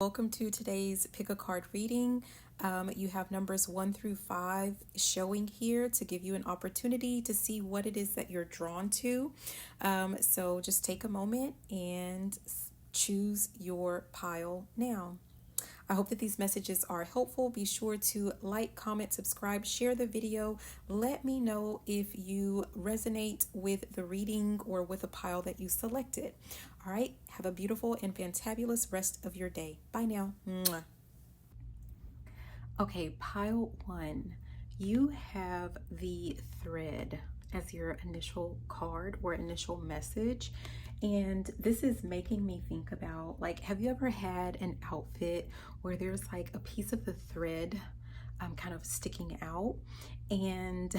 welcome to today's pick a card reading. You have numbers 1 through 5 showing here to give you an opportunity to see what it is that you're drawn to. So just take a moment and choose your pile now. I hope that these messages are helpful. Be sure to like, comment, subscribe, share the video. Let me know if you resonate with the reading or with a pile that you selected. All right, have a beautiful and fantabulous rest of your day. Bye now. Mwah. Okay, pile 1. You have the thread as your initial card or initial message. And this is making me think about, like, have you ever had an outfit where there's like a piece of the thread kind of sticking out, and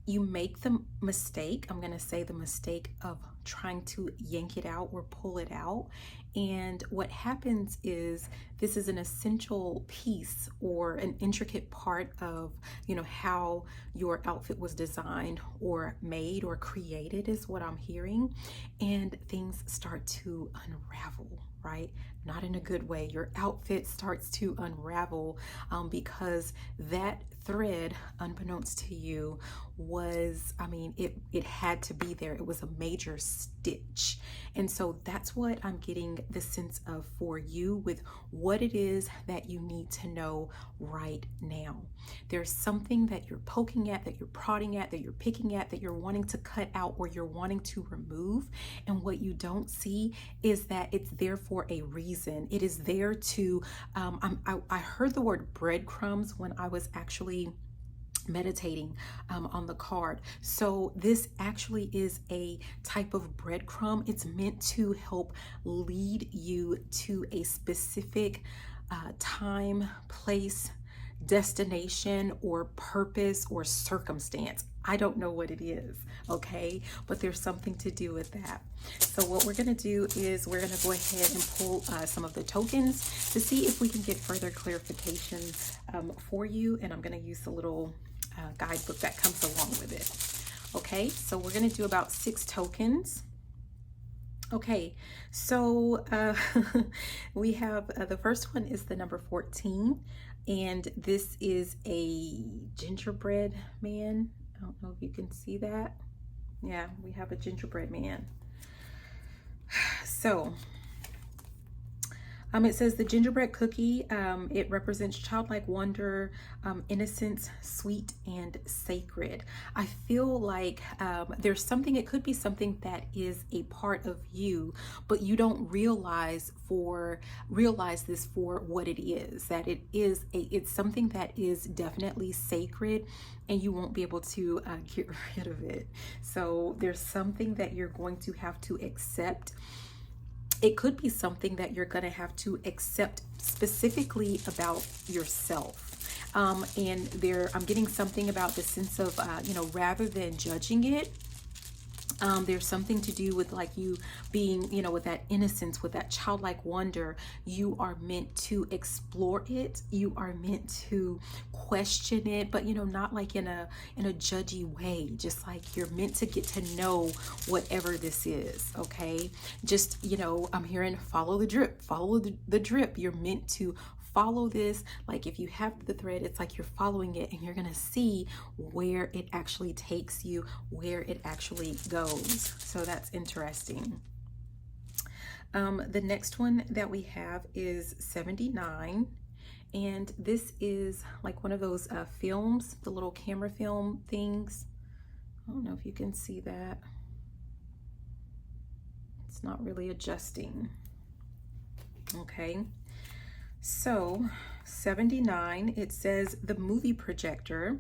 you make the mistake, I'm going to say the mistake of trying to yank it out or pull it out. And what happens is this is an essential piece or an intricate part of, how your outfit was designed or made or created is what I'm hearing. And things start to unravel, right? Not in a good way. Your outfit starts to unravel because that thread, unbeknownst to you, was, it had to be there. It was a major stitch. And so that's what I'm getting the sense of for you with what it is that you need to know right now. There's something that you're poking at, that you're prodding at, that you're picking at, that you're wanting to cut out or you're wanting to remove. And what you don't see is that it's there for a reason. It is there to, I heard the word breadcrumbs when I was actually meditating on the card. So this actually is a type of breadcrumb. It's meant to help lead you to a specific time, place, destination, or purpose or circumstance. I don't know what it is, okay? But there's something to do with that. So what we're going to do is we're going to go ahead and pull some of the tokens to see if we can get further clarification for you. And I'm going to use the little guidebook that comes along with it. Okay, so we're going to do about 6 tokens. Okay, so we have the first one is the number 14, and this is a gingerbread man. I don't know if you can see that. Yeah, we have a gingerbread man. So it says the gingerbread cookie, it represents childlike wonder, innocence, sweet and sacred. I feel like there's something, it could be something that is a part of you, but you don't realize this for what it is, that it's something that is definitely sacred, and you won't be able to get rid of it. So there's something that you're going to have to accept. It could be something that you're going to have to accept specifically about yourself. And I'm getting something about the sense of, rather than judging it, there's something to do with like you being, with that innocence, with that childlike wonder. You are meant to explore it. You are meant to question it, but not like in a judgy way. Just like you're meant to get to know whatever this is. Okay, just I'm hearing follow the drip. Follow the drip. You're meant to follow this. Like if you have the thread, it's like you're following it, and you're gonna see where it actually takes you, where it actually goes. So that's interesting. The next one that we have is 79, and this is like one of those films, the little camera film things. I don't know if you can see that. It's not really adjusting. Okay. So 79, it says the movie projector,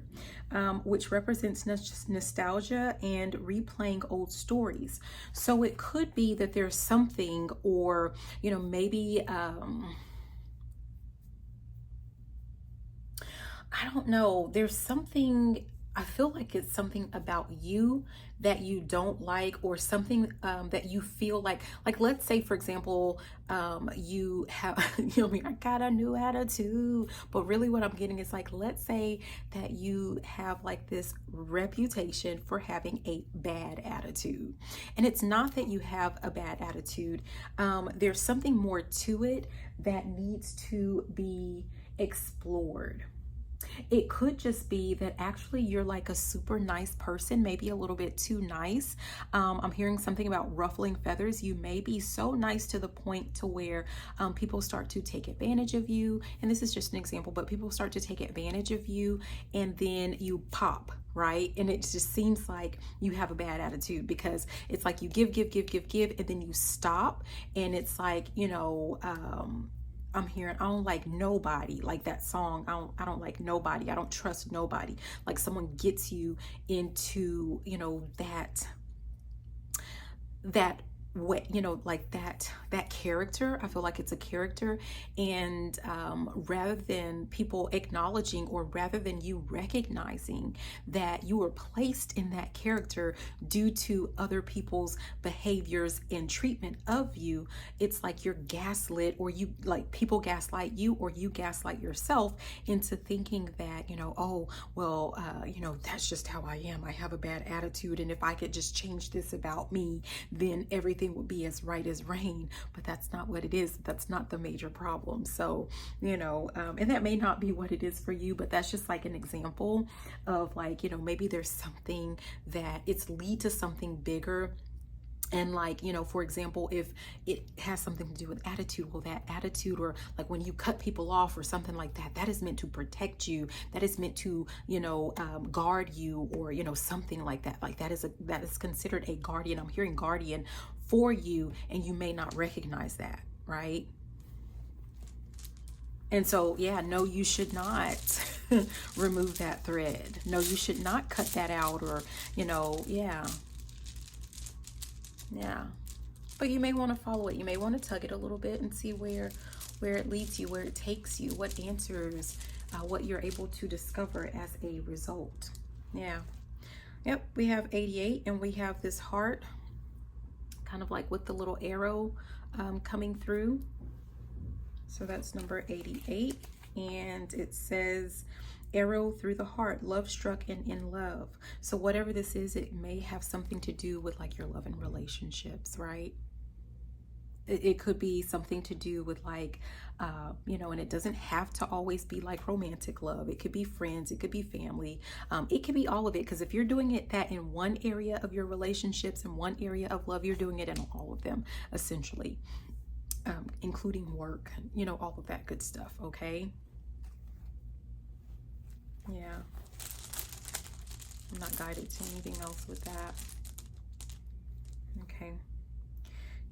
which represents nostalgia and replaying old stories. So it could be that there's something, or maybe I don't know, there's something I feel like it's something about you that you don't like, or something that you feel like let's say for example, you have you know me, I got a new attitude, but really what I'm getting is like, let's say that you have like this reputation for having a bad attitude, and it's not that you have a bad attitude. There's something more to it that needs to be explored. It could just be that actually you're like a super nice person, maybe a little bit too nice. I'm hearing something about ruffling feathers. You may be so nice to the point to where people start to take advantage of you. And this is just an example, but people start to take advantage of you, and then you pop, right? And it just seems like you have a bad attitude, because it's like you give, and then you stop. And it's like, I'm hearing, I don't like nobody, like that song. I don't like nobody. I don't trust nobody. Like someone gets you into, that way, like that character. I feel like it's a character. And rather than people acknowledging, or rather than you recognizing that you were placed in that character due to other people's behaviors and treatment of you, it's like you're gaslit, or you like people gaslight you, or you gaslight yourself into thinking that, oh well, that's just how I am. I have a bad attitude, and if I could just change this about me, then everything would be as right as rain. But that's not what it is. That's not the major problem. So, and that may not be what it is for you, but that's just like an example of like, maybe there's something that it's lead to something bigger. And like, for example, if it has something to do with attitude, well, that attitude, or like when you cut people off or something like that, that is meant to protect you. That is meant to, guard you, or, something like that. Like that is considered a guardian. I'm hearing guardian for you, and you may not recognize that, right? And so, yeah, no, you should not remove that thread. No, you should not cut that out, or, yeah. Yeah. But you may want to follow it. You may want to tug it a little bit and see where it leads you, where it takes you, what answers, what you're able to discover as a result. Yeah. Yep, we have 88, and we have this heart kind of like with the little arrow coming through. So that's number 88, and it says arrow through the heart, love struck and in love. So whatever this is, it may have something to do with like your love and relationships, right? It could be something to do with like, and it doesn't have to always be like romantic love. It could be friends, it could be family, it could be all of it. Because if you're doing it that in one area of your relationships and one area of love, you're doing it in all of them, essentially, including work, all of that good stuff, okay? Yeah. I'm not guided to anything else with that. Okay.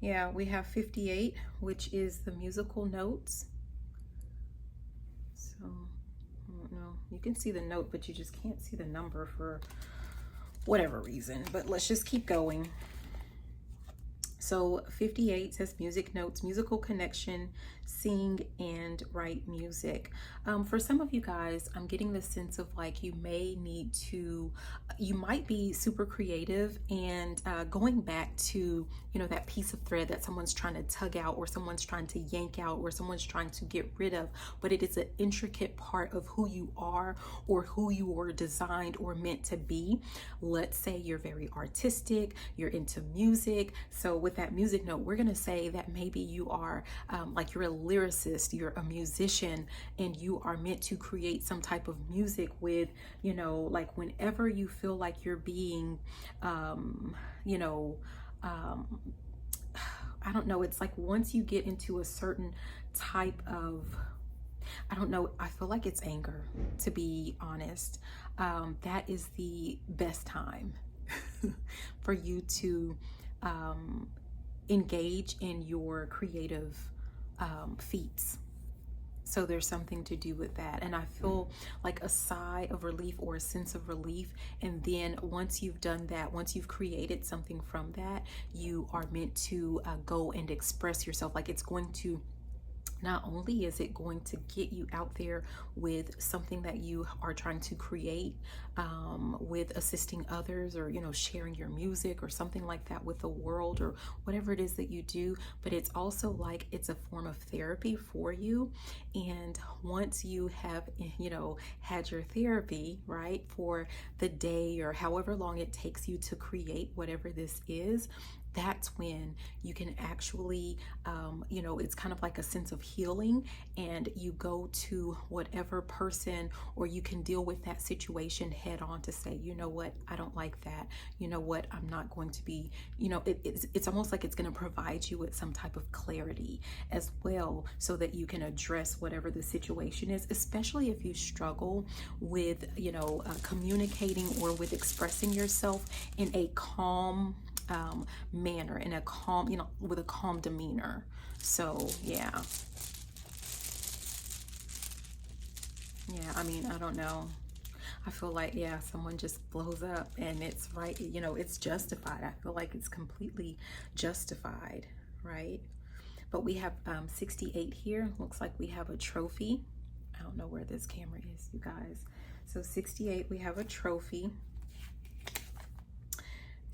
Yeah, we have 58, which is the musical notes. So, I don't know. You can see the note, but you just can't see the number for whatever reason. But let's just keep going. So 58 says music notes, musical connection, sing and write music. For some of you guys, I'm getting the sense of like you might be super creative, and going back to, that piece of thread that someone's trying to tug out, or someone's trying to yank out, or someone's trying to get rid of, but it is an intricate part of who you are, or who you were designed or meant to be. Let's say you're very artistic, you're into music. So with that music note, we're going to say that maybe you are like you're a lyricist, you're a musician, and you are meant to create some type of music with, like whenever you feel like you're being, I don't know, it's like once you get into a certain type of, I don't know, I feel like it's anger, to be honest. That is the best time for you to engage in your creative feats. So there's something to do with that. And I feel like a sigh of relief, or a sense of relief. And then once you've done that, once you've created something from that, you are meant to go and express yourself. Like it's going to not only is it going to get you out there with something that you are trying to create, with assisting others, or sharing your music or something like that with the world, or whatever it is that you do, but it's also like it's a form of therapy for you. And once you have had your therapy, right, for the day or however long it takes you to create whatever this is, that's when you can actually, it's kind of like a sense of healing, and you go to whatever person, or you can deal with that situation head on to say, you know what, I don't like that. You know what, I'm not going to be, it's almost like it's going to provide you with some type of clarity as well, so that you can address whatever the situation is, especially if you struggle with, communicating or with expressing yourself in a calm manner, in a calm, with a calm demeanor. So yeah, I mean, I don't know. I feel like, yeah, someone just blows up and it's right, it's justified. I feel like it's completely justified, right? But we have 68 here. Looks like we have a trophy. I don't know where this camera is, you guys. So 68, we have a trophy.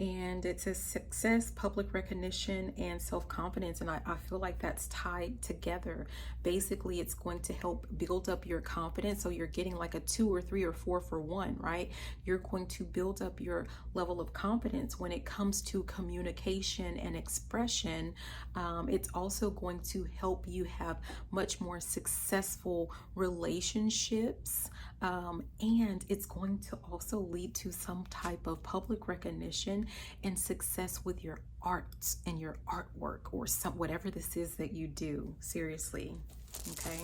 And it says success, public recognition, and self-confidence. And I feel like that's tied together. Basically, it's going to help build up your confidence. So you're getting like a 2 or 3 or 4 for 1, right? You're going to build up your level of confidence when it comes to communication and expression. It's also going to help you have much more successful relationships. And it's going to also lead to some type of public recognition and success with your arts and your artwork, or whatever this is that you do. Seriously. Okay.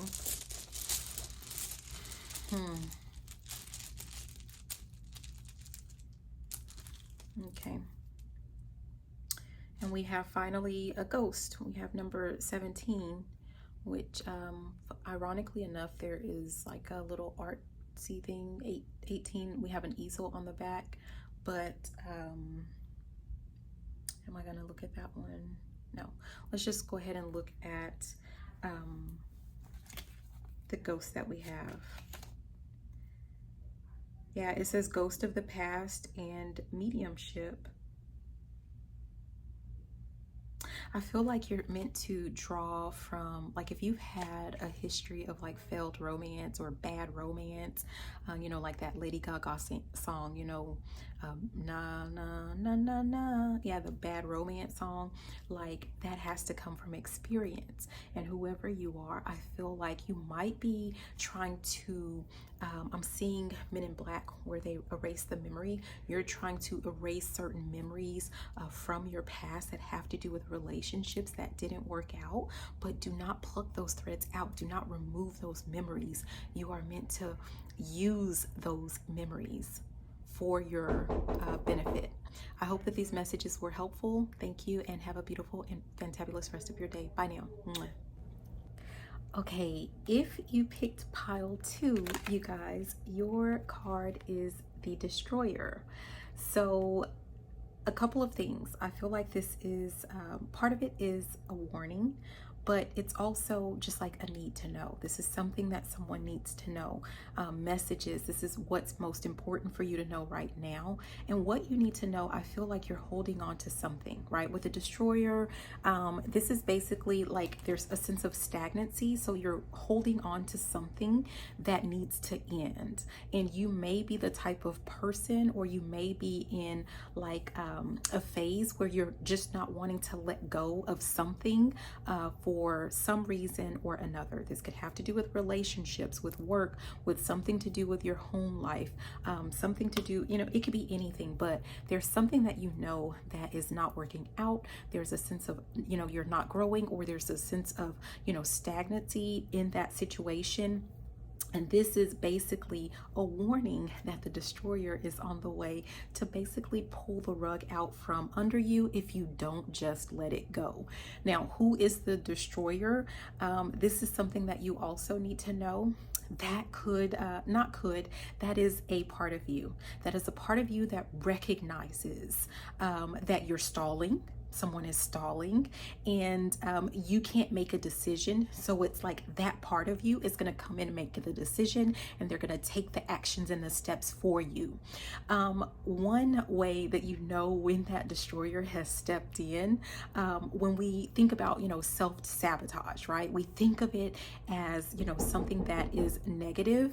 Okay. And we have finally a ghost. We have number 17, which ironically enough, there is like a little artsy thing. 18, we have an easel on the back, but am I gonna look at that one? No. Let's just go ahead and look at the ghost that we have. Yeah, it says ghost of the past and mediumship. I feel like you're meant to draw from, like, if you've had a history of like failed romance or bad romance, like that Lady Gaga song, na na na na na, yeah, the bad romance song, like that has to come from experience. And whoever you are, I feel like you might be trying to, I'm seeing Men in Black where they erase the memory. You're trying to erase certain memories from your past that have to do with relationships that didn't work out, but do not pluck those threads out. Do not remove those memories. You are meant to use those memories for your benefit. I hope that these messages were helpful. Thank you, and have a beautiful and fantabulous rest of your day. Bye now. Mwah. Okay, if you picked pile 2, you guys, your card is the Destroyer. So a couple of things. I feel like this is, part of it is a warning, but it's also just like a need to know. This is something that someone needs to know. Messages, this is what's most important for you to know right now. And what you need to know, I feel like you're holding on to something, right? With the Destroyer, this is basically like there's a sense of stagnancy. So you're holding on to something that needs to end. And you may be the type of person, or you may be in like a phase where you're just not wanting to let go of something for some reason or another. This could have to do with relationships, with work, with something to do with your home life, something to do, it could be anything, but there's something that that is not working out. There's a sense of, you're not growing, or there's a sense of, stagnancy in that situation. And this is basically a warning that the Destroyer is on the way to basically pull the rug out from under you if you don't just let it go. Now, who is the Destroyer? This is something that you also need to know. That is a part of you. That is a part of you that recognizes that you're stalling, someone is stalling, and you can't make a decision. So it's like that part of you is going to come in and make the decision, and they're going to take the actions and the steps for you. One way that you know when that destroyer has stepped in, when we think about, self-sabotage, right? We think of it as, something that is negative.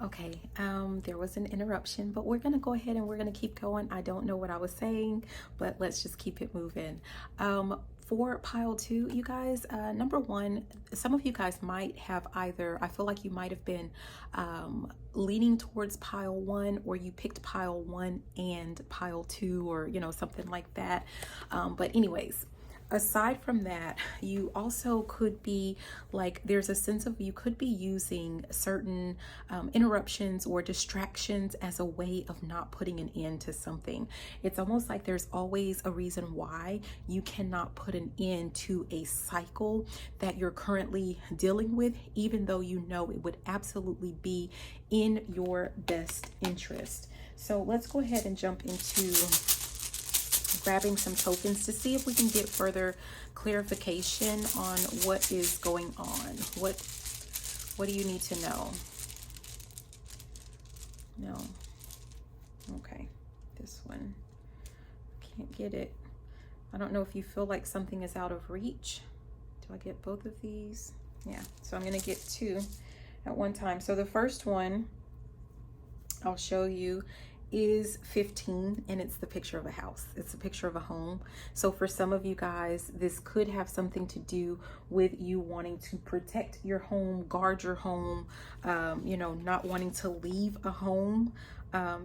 Okay, there was an interruption, but we're gonna go ahead and we're gonna keep going. I don't know what I was saying, but let's just keep it moving. For pile two, you guys, number one, some of you guys might have either, I feel like you might have been leaning towards pile one, or you picked pile one and pile two, or, something like that. But anyways, aside from that, you also could be like, there's a sense of, you could be using certain interruptions or distractions as a way of not putting an end to something. It's almost like there's always a reason why you cannot put an end to a cycle that you're currently dealing with, even though you know it would absolutely be in your best interest. So let's go ahead and jump into grabbing some tokens to see if we can get further clarification on what is going on. What do you need to know? No. Okay. This one. Can't get it. I don't know if you feel like something is out of reach. Do I get both of these? Yeah. So I'm going to get two at one time. So the first one I'll show you is 15, and it's the picture of a house. It's a picture of a home. So for some of you guys, this could have something to do with you wanting to protect your home, guard your home, not wanting to leave a home.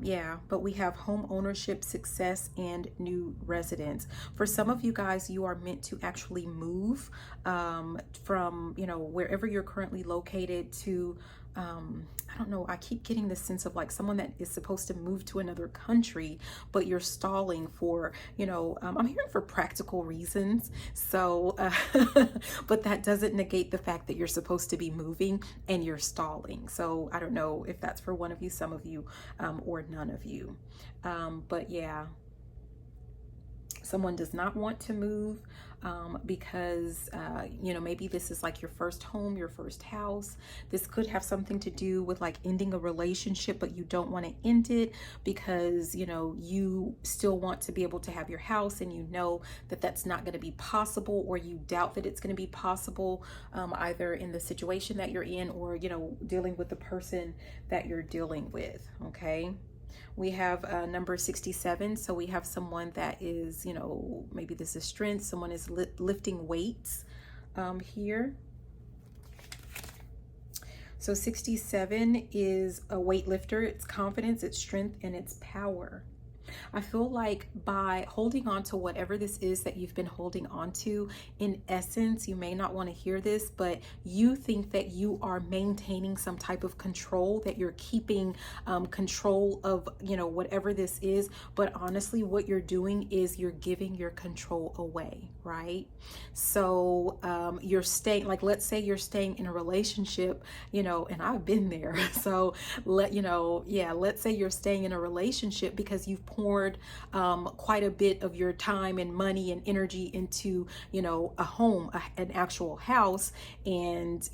Yeah, but we have home ownership, success, and new residence. For some of you guys, you are meant to actually move from, wherever you're currently located to, I don't know, I keep getting this sense of like someone that is supposed to move to another country, but you're stalling for, I'm hearing for practical reasons. So, but that doesn't negate the fact that you're supposed to be moving and you're stalling. So I don't know if that's for one of you, some of you, or none of you. But yeah, someone does not want to move because, maybe this is like your first home, your first house. This could have something to do with like ending a relationship, but you don't want to end it because, you still want to be able to have your house, and you know that that's not going to be possible, or you doubt that it's going to be possible, either in the situation that you're in or, dealing with the person that you're dealing with. Okay. We have number 67. So we have someone that is, maybe this is strength. Someone is lifting weights here. So 67 is a weightlifter. It's confidence, it's strength, and it's power. I feel like by holding on to whatever this is that you've been holding on to, in essence, you may not want to hear this, but you think that you are maintaining some type of control, that you're keeping control of, whatever this is. But honestly, what you're doing is you're giving your control away, right? So you're staying, like, let's say you're staying in a relationship, and I've been there. So let's say you're staying in a relationship because you've poured quite a bit of your time and money and energy into, a home, an actual house, and,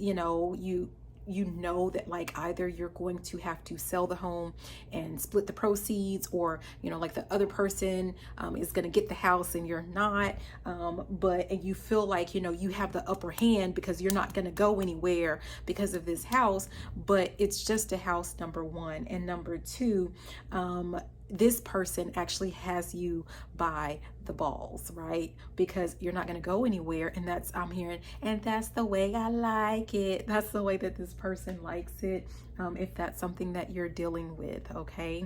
you know that like either you're going to have to sell the home and split the proceeds, or like the other person is going to get the house and you're not, and you feel like you have the upper hand because you're not going to go anywhere because of this house, but it's just a house, number one. And number two, this person actually has you by the balls, right? Because you're not going to go anywhere. And that's, I'm hearing, and that's the way I like it. That's the way that this person likes it. If that's something that you're dealing with. Okay.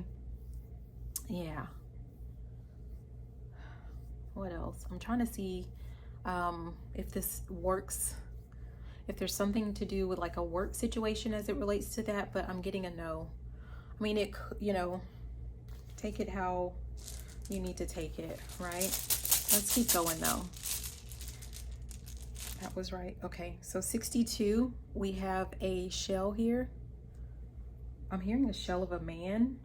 Yeah. What else? I'm trying to see if this works, if there's something to do with like a work situation as it relates to that, but I'm getting a no. I mean, it, take it how you need to take it, right? Let's keep going though. That was right. Okay, so 62, we have a shell here. I'm hearing the shell of a man.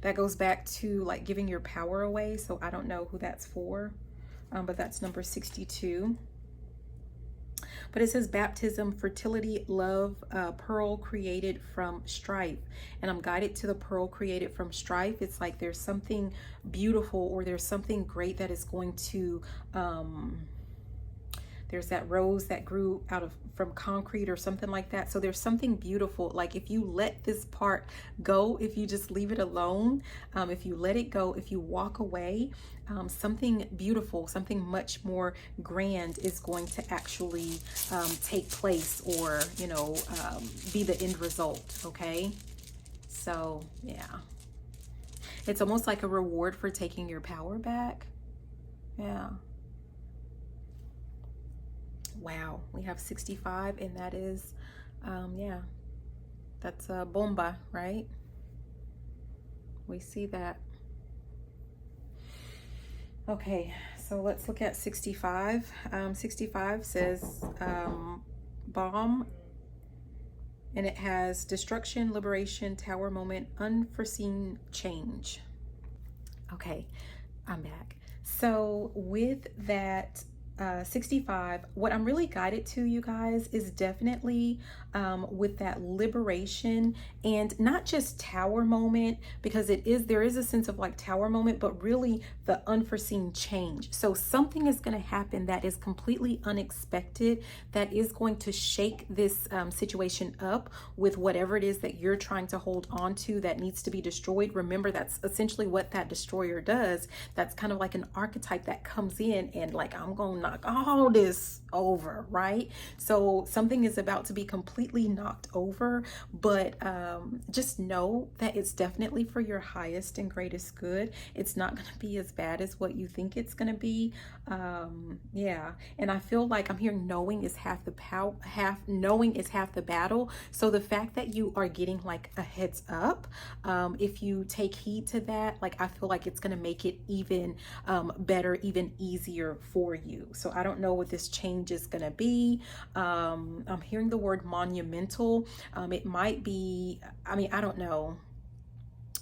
That goes back to like giving your power away. So I don't know who that's for, but that's number 62. But it says baptism, fertility, love, pearl created from strife. And I'm guided to the pearl created from strife. It's like there's something beautiful, or there's something great that is going to, there's that rose that grew from concrete or something like that. So there's something beautiful. Like if you let this part go, if you just leave it alone, if you let it go, if you walk away, something beautiful, something much more grand is going to actually take place, or, you know, be the end result. Okay. So yeah, it's almost like a reward for taking your power back. Yeah. Wow, we have 65, and that is, yeah, that's a bomba, right? We see that. Okay, so let's look at 65. 65 says bomb, and it has destruction, liberation, tower moment, unforeseen change. Okay, I'm back. So with that, 65, what I'm really guided to, you guys, is definitely with that liberation, and not just tower moment, because there is a sense of like tower moment, but really the unforeseen change. So something is going to happen that is completely unexpected, that is going to shake this situation up with whatever it is that you're trying to hold on to that needs to be destroyed. Remember, that's essentially what that destroyer does. That's kind of like an archetype that comes in and like, I'm going to knock all this over, right? So something is about to be completely knocked over, but just know that it's definitely for your highest and greatest good. It's not going to be as bad as what you think it's going to be. Yeah, and I feel like I'm hearing knowing is half the knowing is half the battle. So the fact that you are getting like a heads up, if you take heed to that, like I feel like it's going to make it even better, even easier for you. So I don't know what this change is going to be. I'm hearing the word monumental. It might be, I mean, I don't know.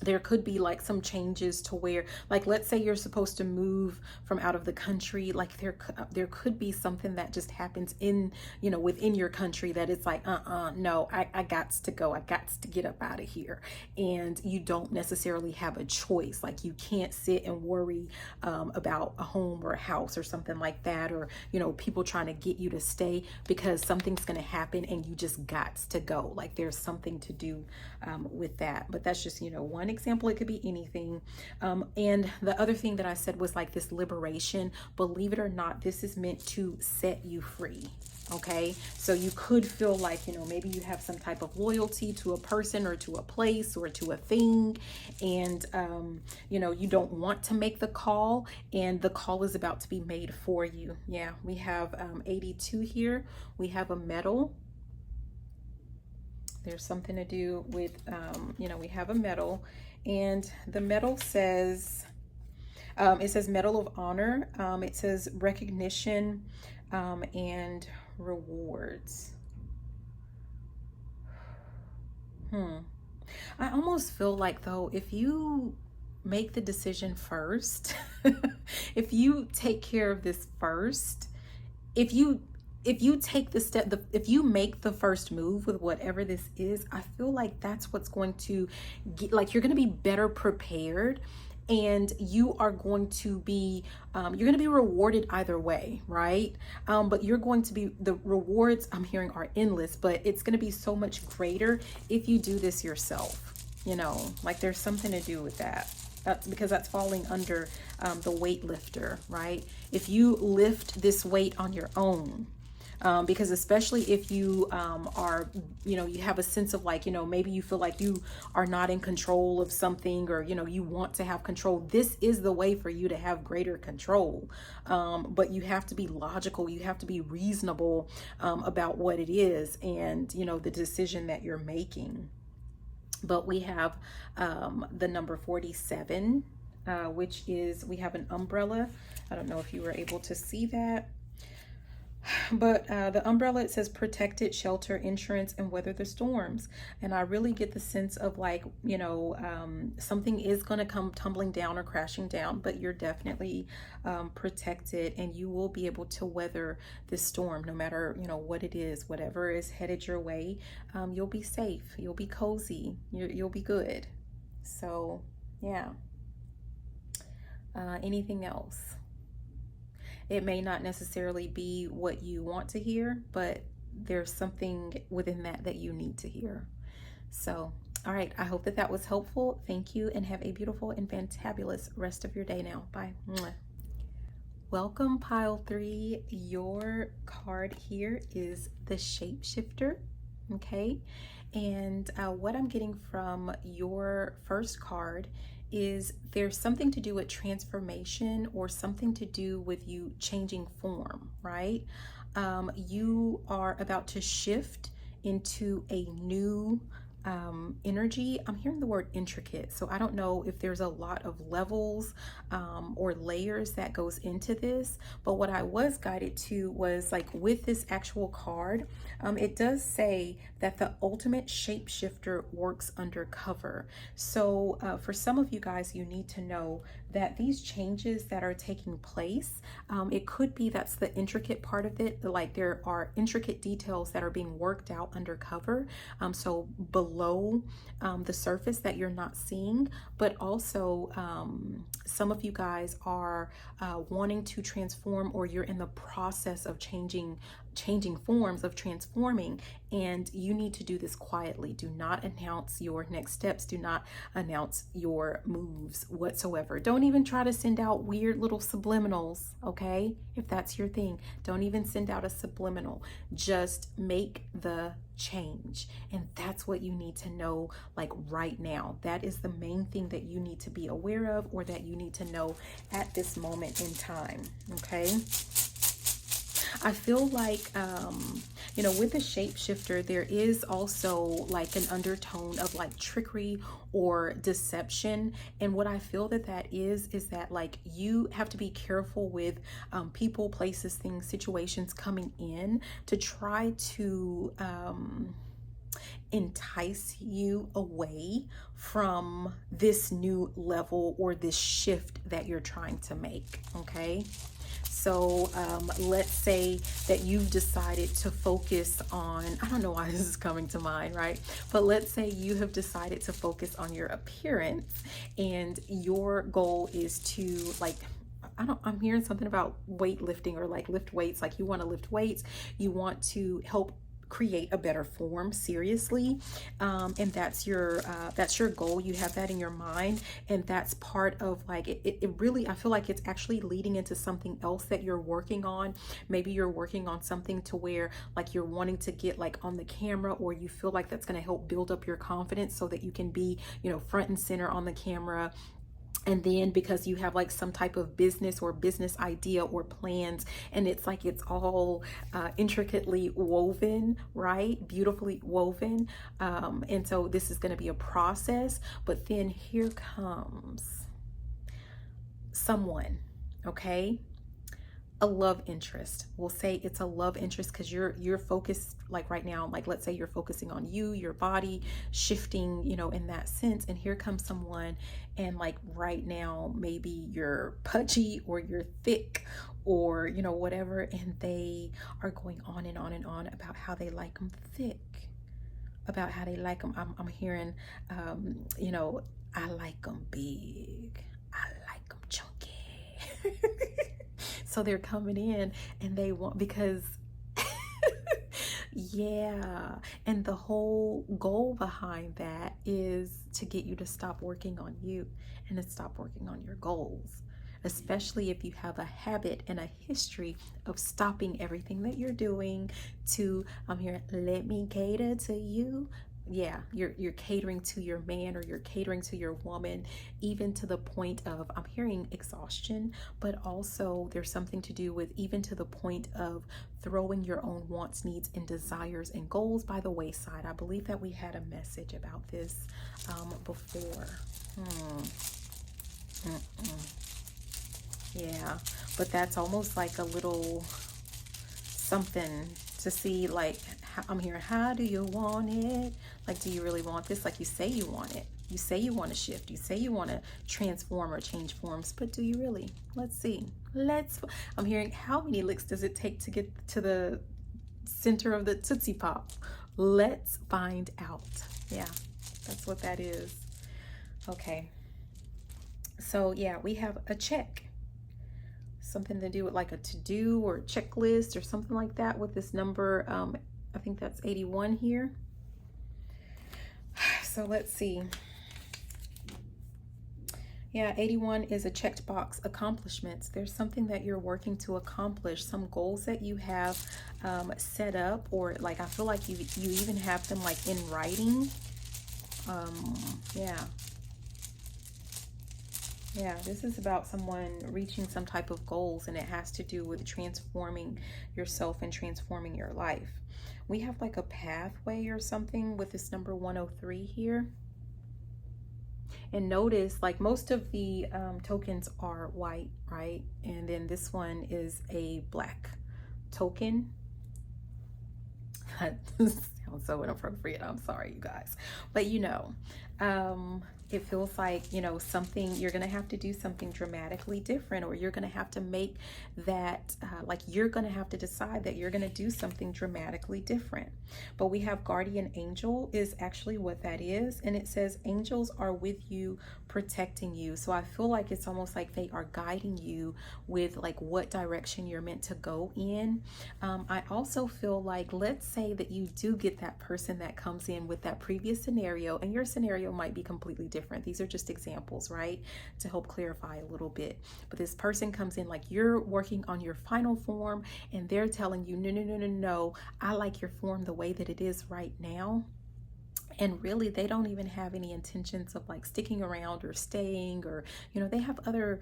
There could be like some changes to where, like, let's say you're supposed to move from out of the country, like there could be something that just happens in, you know, within your country that it's like, no, I got to go. I got to get up out of here. And you don't necessarily have a choice. Like you can't sit and worry about a home or a house or something like that, or, you know, people trying to get you to stay, because something's going to happen and you just got to go. Like there's something to do with that. But that's just, you know, one example. It could be anything. And the other thing that I said was like this liberation. Believe it or not, this is meant to set you free. Okay, so you could feel like, you know, maybe you have some type of loyalty to a person or to a place or to a thing, and you know, you don't want to make the call, and the call is about to be made for you. Yeah, we have 82 here. We have a medal. There's something to do with, you know, we have a medal, and the medal says, it says Medal of Honor. It says recognition and rewards. I almost feel like, though, if you make the decision first, if you take care of this first, if you take the step, if you make the first move with whatever this is, I feel like that's what's going to get, like, you're going to be better prepared, and you are going to be, you're going to be rewarded either way, right? But you're going to be, the rewards I'm hearing are endless, but it's going to be so much greater if you do this yourself. You know, like there's something to do with that. That's because that's falling under the weightlifter, right? If you lift this weight on your own, because especially if you are, you know, you have a sense of like, you know, maybe you feel like you are not in control of something, or, you know, you want to have control. This is the way for you to have greater control. But you have to be logical. You have to be reasonable about what it is, and, you know, the decision that you're making. But we have the number 47, which is, we have an umbrella. I don't know if you were able to see that. But the umbrella, it says protected, shelter, insurance, and weather the storms. And I really get the sense of like, something is going to come tumbling down or crashing down, but you're definitely protected, and you will be able to weather this storm no matter, what it is, whatever is headed your way. You'll be safe, you'll be cozy, you'll be good. So, yeah. Anything else? It may not necessarily be what you want to hear, but there's something within that you need to hear. So, all right, I hope that was helpful. Thank you, and have a beautiful and fantabulous rest of your day now. Bye. Mwah. Welcome, pile 3. Your card here is the Shapeshifter. Okay, and what I'm getting from your first card is there's something to do with transformation, or something to do with you changing form, right? You are about to shift into a new energy. I'm hearing the word intricate, so I don't know if there's a lot of levels or layers that goes into this, but what I was guided to was like with this actual card, it does say that the ultimate shapeshifter works undercover. So for some of you guys, you need to know that these changes that are taking place, it could be that's the intricate part of it, like there are intricate details that are being worked out undercover, so below the surface that you're not seeing. But also some of you guys are wanting to transform, or you're in the process of changing forms, of transforming, and you need to do this quietly. Do not announce your next steps. Do not announce your moves whatsoever. Don't even try to send out weird little subliminals, okay? If that's your thing, don't even send out a subliminal. Just make the change. And that's what you need to know, like right now. That is the main thing that you need to be aware of, or that you need to know at this moment in time, okay? I feel like, with the shapeshifter, there is also like an undertone of like trickery or deception. And what I feel that is that like you have to be careful with people, places, things, situations coming in to try to entice you away from this new level or this shift that you're trying to make, okay? So let's say that you've decided to focus on, I don't know why this is coming to mind, right? But let's say you have decided to focus on your appearance, and your goal is to like, I'm hearing something about weightlifting, or like lift weights. Like you want to lift weights, you want to help create a better form, seriously, and that's your goal. You have that in your mind, and that's part of like it really, I feel like it's actually leading into something else that you're working on. Maybe you're working on something to where like you're wanting to get like on the camera, or you feel like that's going to help build up your confidence so that you can be, front and center on the camera. And then because you have like some type of business or business idea or plans, and it's like it's all intricately woven, right? Beautifully woven. And so this is going to be a process. But then here comes someone, okay? A love interest. We'll say it's a love interest because you're focused, like right now, like let's say you're focusing on you, your body, shifting, in that sense. And here comes someone, and like right now, maybe you're pudgy or you're thick or, whatever. And they are going on and on and on about how they like them thick, about how they like them. I'm hearing, I like them big. I like them chunky. So they're coming in and they want, because yeah, and the whole goal behind that is to get you to stop working on you and to stop working on your goals, especially if you have a habit and a history of stopping everything that you're doing to, I'm here, let me cater to you. Yeah, you're catering to your man, or you're catering to your woman, even to the point of, I'm hearing exhaustion, but also there's something to do with even to the point of throwing your own wants, needs, and desires and goals by the wayside. I believe that we had a message about this before. Yeah, but that's almost like a little something to see, like, I'm hearing, how do you want it? Like, do you really want this? Like, you say you want it. You say you want to shift. You say you want to transform or change forms, but do you really? Let's see. I'm hearing, how many licks does it take to get to the center of the Tootsie Pop? Let's find out. Yeah, that's what that is. Okay. So yeah, we have a check. Something to do with like a to-do or a checklist or something like that with this number. I think that's 81 here. So let's see. Yeah, 81 is a checked box, accomplishments. There's something that you're working to accomplish, some goals that you have set up, or like I feel like you even have them like in writing. Yeah. Yeah, this is about someone reaching some type of goals, and it has to do with transforming yourself and transforming your life. We have like a pathway or something with this number 103 here. And notice, like, most of the tokens are white, right? And then this one is a black token. That sounds so inappropriate. I'm sorry, you guys. But you know, it feels like, you know, something, you're going to have to do something dramatically different, or you're going to have to make that, like, you're going to have to decide that you're going to do something dramatically different. But we have guardian angel is actually what that is. And it says angels are with you, protecting you. So I feel like it's almost like they are guiding you with like what direction you're meant to go in. I also feel like, let's say that you do get that person that comes in with that previous scenario, and your scenario might be completely different. These are just examples, right? To help clarify a little bit. But this person comes in like you're working on your final form, and they're telling you, no, no, no, no, no, I like your form the way that it is right now. And really, they don't even have any intentions of like sticking around or staying, or, you know, they have other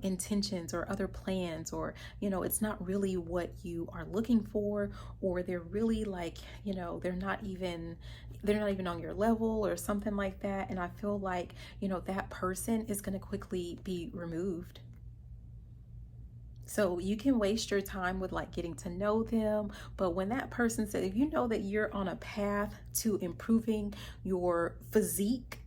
intentions or other plans, or, you know, it's not really what you are looking for, or they're really like, you know, they're not even on your level or something like that. And I feel like, you know, that person is going to quickly be removed. So you can waste your time with like getting to know them, but when that person said, if you know that you're on a path to improving your physique,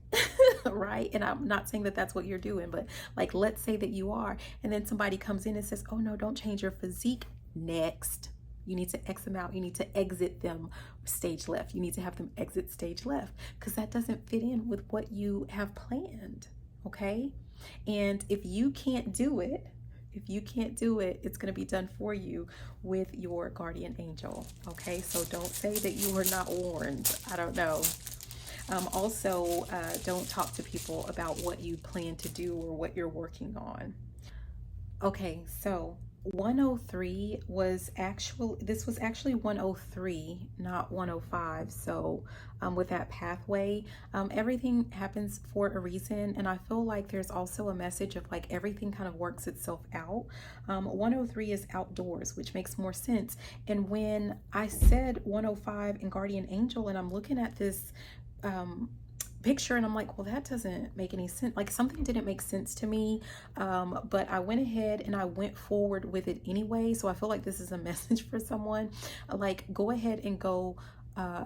right? And I'm not saying that that's what you're doing, but like, let's say that you are, and then somebody comes in and says, oh no, don't change your physique. Next, you need to X them out. You need to exit them stage left. You need to have them exit stage left, because that doesn't fit in with what you have planned. Okay. And if you can't do it, it's going to be done for you with your guardian angel. Okay, so don't say that you were not warned. I don't know. Also, don't talk to people about what you plan to do or what you're working on. Okay, so 103 was actually, this was actually 103, not 105. So with that pathway, everything happens for a reason. And I feel like there's also a message of like everything kind of works itself out. 103 is outdoors, which makes more sense. And when I said 105 and guardian angel, and I'm looking at this picture, and I'm like, well, that doesn't make any sense. Like, something didn't make sense to me, but I went ahead and I went forward with it anyway. So I feel like this is a message for someone. Like, go ahead and go,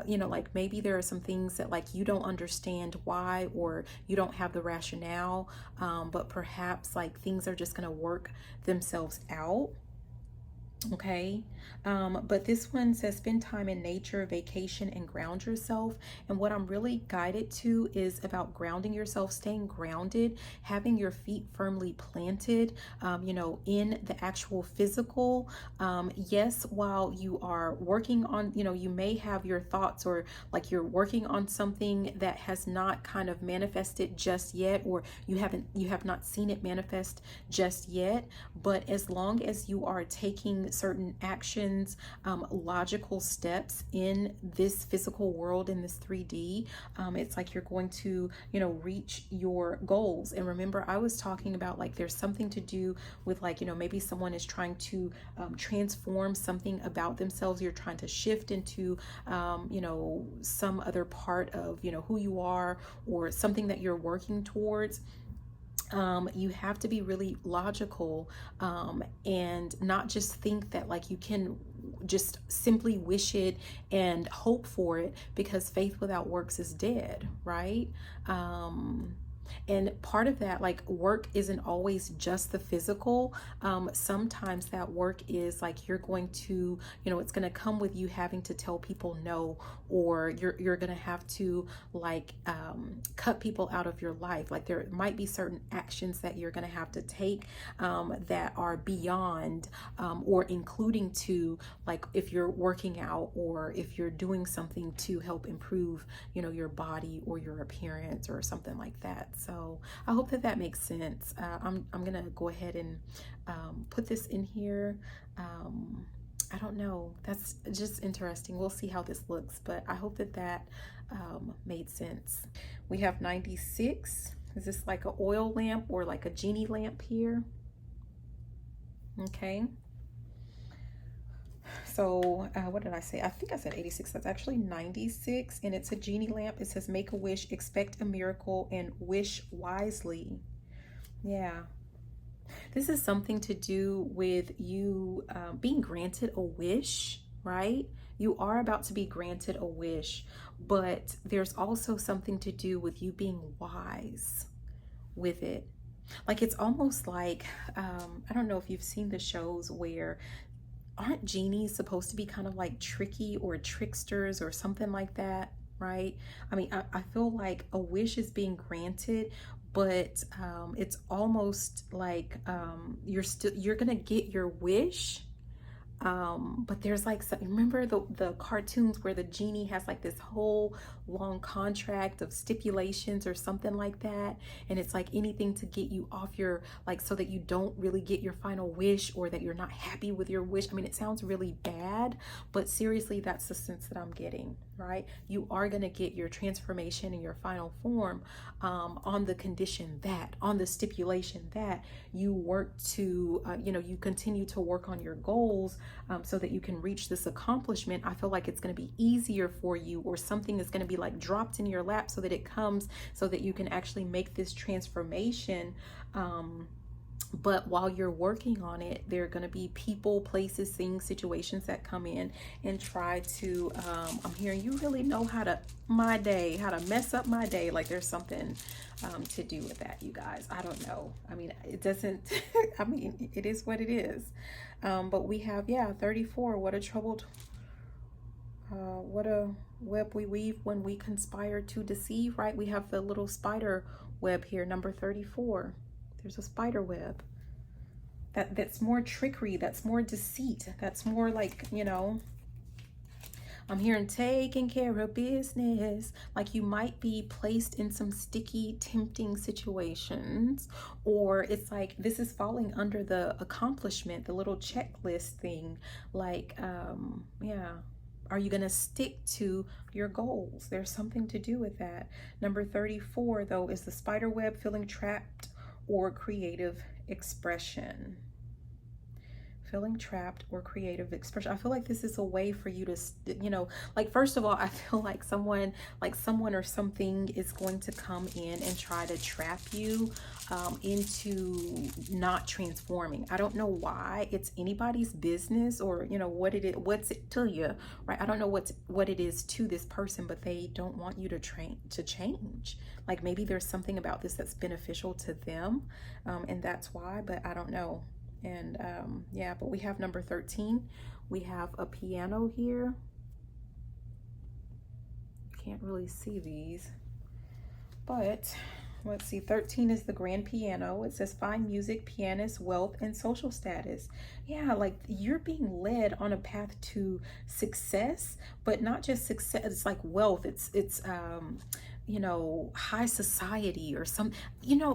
you know, like maybe there are some things that like you don't understand why, or you don't have the rationale, but perhaps like things are just going to work themselves out. Okay, but this one says spend time in nature, vacation, and ground yourself. And what I'm really guided to is about grounding yourself, staying grounded, having your feet firmly planted, you know, in the actual physical. Yes, while you are working on, you know, you may have your thoughts, or like you're working on something that has not kind of manifested just yet, or you have not seen it manifest just yet. But as long as you are taking certain actions, logical steps in this physical world, in this 3D, it's like you're going to, you know, reach your goals. And remember, I was talking about like there's something to do with like, you know, maybe someone is trying to transform something about themselves. You're trying to shift into, you know, some other part of, you know, who you are, or something that you're working towards. You have to be really logical, and not just think that like you can just simply wish it and hope for it, because faith without works is dead, right? And part of that, like, work isn't always just the physical. Sometimes that work is like, you're going to, it's going to come with you having to tell people no, or you're going to have to, like, cut people out of your life. Like, there might be certain actions that you're going to have to take that are beyond, or including to, like, if you're working out, or if you're doing something to help improve, your body or your appearance or something like that. So I hope that makes sense. I'm gonna go ahead and put this in here. I don't know, that's just interesting. We'll see how this looks, but I hope that made sense. We have 96. Is this like an oil lamp or like a genie lamp here? Okay. So what did I say? I think I said 86. That's actually 96, and it's a genie lamp. It says, make a wish, expect a miracle, and wish wisely. Yeah. This is something to do with you being granted a wish, right? You are about to be granted a wish, but there's also something to do with you being wise with it. Like, it's almost like, I don't know if you've seen the shows where, aren't genies supposed to be kind of like tricky or tricksters or something like that, right? I mean, I feel like a wish is being granted, but it's almost like you're gonna get your wish. But there's like remember the cartoons where the genie has like this whole long contract of stipulations or something like that, and it's like anything to get you off your, like, so that you don't really get your final wish, or that you're not happy with your wish. I mean, it sounds really bad, but seriously, that's the sense that I'm getting, right? You are going to get your transformation in your final form, on the condition that, on the stipulation that you work to, you continue to work on your goals, so that you can reach this accomplishment. I feel like it's going to be easier for you, or something is going to be like dropped in your lap, so that it comes, so that you can actually make this transformation. But while you're working on it, there are going to be people, places, things, situations that come in and try to, I'm hearing you really know how to mess up my day. Like, there's something to do with that, you guys. I don't know. I mean, it doesn't, I mean, it is what it is. But we have, 34. What a troubled, what a web we weave when we conspire to deceive, right? We have the little spider web here, number 34. There's a spider web. That's more trickery, that's more deceit, that's more like, I'm hearing taking care of business. Like, you might be placed in some sticky, tempting situations, or it's like this is falling under the accomplishment, the little checklist thing. Like, are you going to stick to your goals? There's something to do with that. Number 34, though, is the spider web, feeling trapped, or creative expression. Feeling trapped or creative expression. I feel like this is a way for you to, like, first of all, I feel like someone or something is going to come in and try to trap you into not transforming. I don't know why it's anybody's business, or what it is, what's it to you, right? I don't know what it is to this person, but they don't want you to change. Like, maybe there's something about this that's beneficial to them, and that's why, but I don't know. And but we have number 13. We have a piano here. Can't really see these, but let's see. 13 is the grand piano. It says fine music, pianist, wealth, and social status. Yeah, like, you're being led on a path to success, but not just success. It's like wealth. It's high society or some,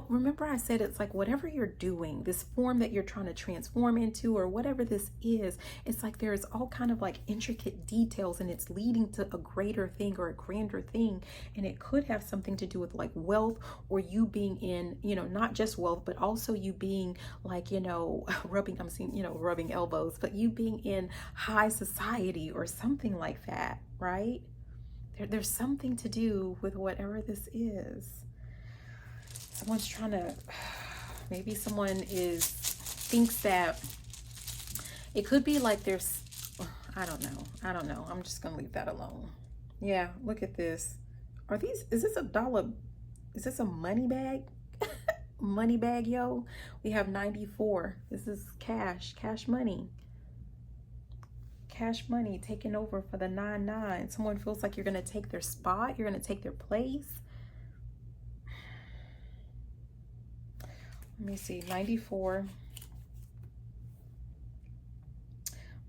remember I said it's like whatever you're doing, this form that you're trying to transform into, or whatever this is, it's like there's all kind of like intricate details, and it's leading to a greater thing or a grander thing. And it could have something to do with like wealth, or you being in, not just wealth, but also you being like, rubbing, I'm seeing, rubbing elbows, but you being in high society or something like that, right? There's something to do with whatever this is. Someone's trying to, maybe someone thinks that it could be like there's, I don't know. I don't know. I'm just gonna leave that alone. Yeah, look at this. Is this a dollar? Is this a money bag? Money bag, yo. We have 94. This is cash money. Cash money taking over for the 99. Someone feels like you're gonna take their spot. You're gonna take their place. Let me see, 94.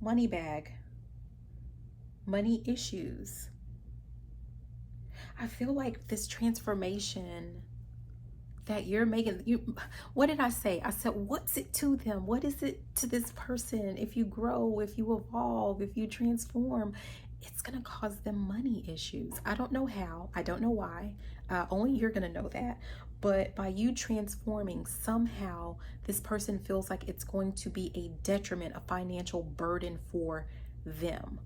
Money bag. Money issues. I feel like this transformation that you're making, what did I say? I said, what's it to them? What is it to this person? If you grow, if you evolve, if you transform, it's gonna cause them money issues. I don't know how, I don't know why, only you're gonna know that. But by you transforming, somehow this person feels like it's going to be a detriment, a financial burden for them.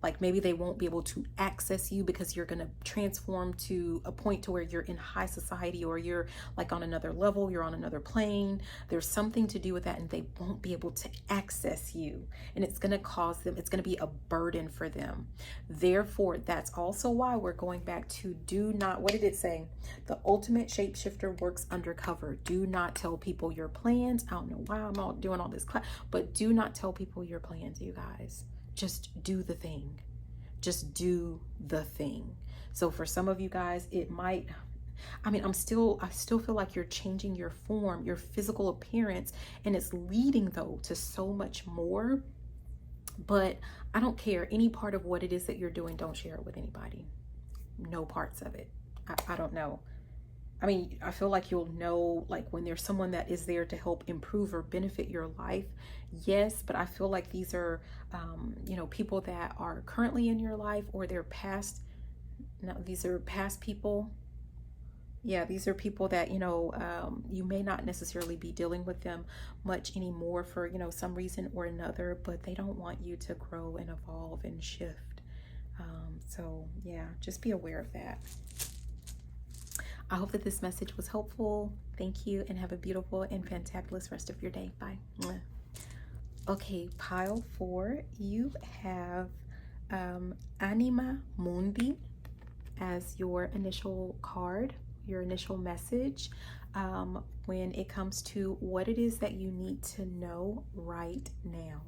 Like maybe they won't be able to access you because you're going to transform to a point to where you're in high society, or you're like on another level, you're on another plane. There's something to do with that, and they won't be able to access you. And it's going to cause them, it's going to be a burden for them. Therefore, that's also why we're going back to do not, what did it say? The ultimate shapeshifter works undercover. Do not tell people your plans. I don't know why I'm all doing all this class, but do not tell people your plans, you guys. Just do the thing. Just do the thing. So for some of you guys, it might, I mean, I still feel like you're changing your form, your physical appearance, and it's leading though to so much more. But I don't care. Any part of what it is that you're doing, don't share it with anybody. No parts of it. I don't know. I mean, I feel like you'll know, like when there's someone that is there to help improve or benefit your life. Yes, but I feel like these are, you know, people that are currently in your life, or they're past. No, these are past people. Yeah, these are people that, you know, you may not necessarily be dealing with them much anymore for, you know, some reason or another, but they don't want you to grow and evolve and shift. So yeah, just be aware of that. I hope that this message was helpful. Thank you, and have a beautiful and fantabulous rest of your day. Bye. Okay, pile 4, you have Anima Mundi as your initial card, your initial message, when it comes to what it is that you need to know right now.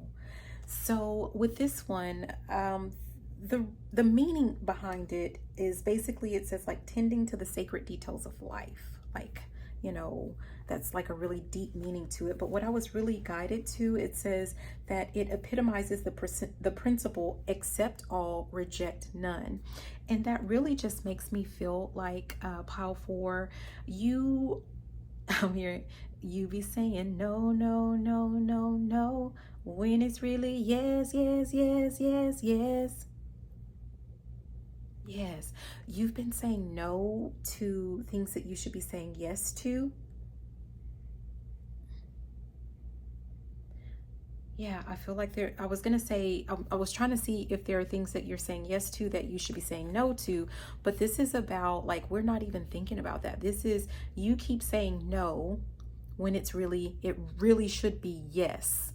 So with this one, the meaning behind it is basically, it says like tending to the sacred details of life. Like, you know, that's like a really deep meaning to it. But what I was really guided to, it says that it epitomizes the principle, accept all, reject none. And that really just makes me feel like pile 4, you, I'm here, you be saying no, no, no, no, no, when it's really yes, yes, yes, yes, yes. Yes, you've been saying no to things that you should be saying yes to. Yeah, I feel like I was going to say, I was trying to see if there are things that you're saying yes to that you should be saying no to, but this is about like, we're not even thinking about that. This is, you keep saying no when it really should be yes.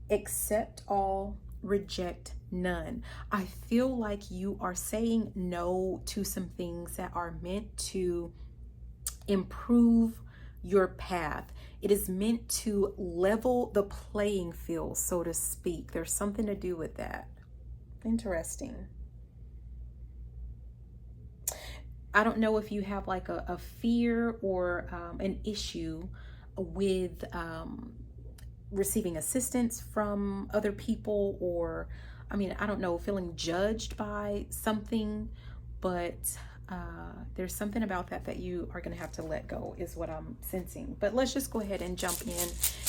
Accept all, reject none. I feel like you are saying no to some things that are meant to improve your path. It is meant to level the playing field, so to speak. There's something to do with that. Interesting. I don't know if you have like a fear or an issue with receiving assistance from other people, or I mean, I don't know, feeling judged by something, but there's something about that you are going to have to let go, is what I'm sensing. But let's just go ahead and jump in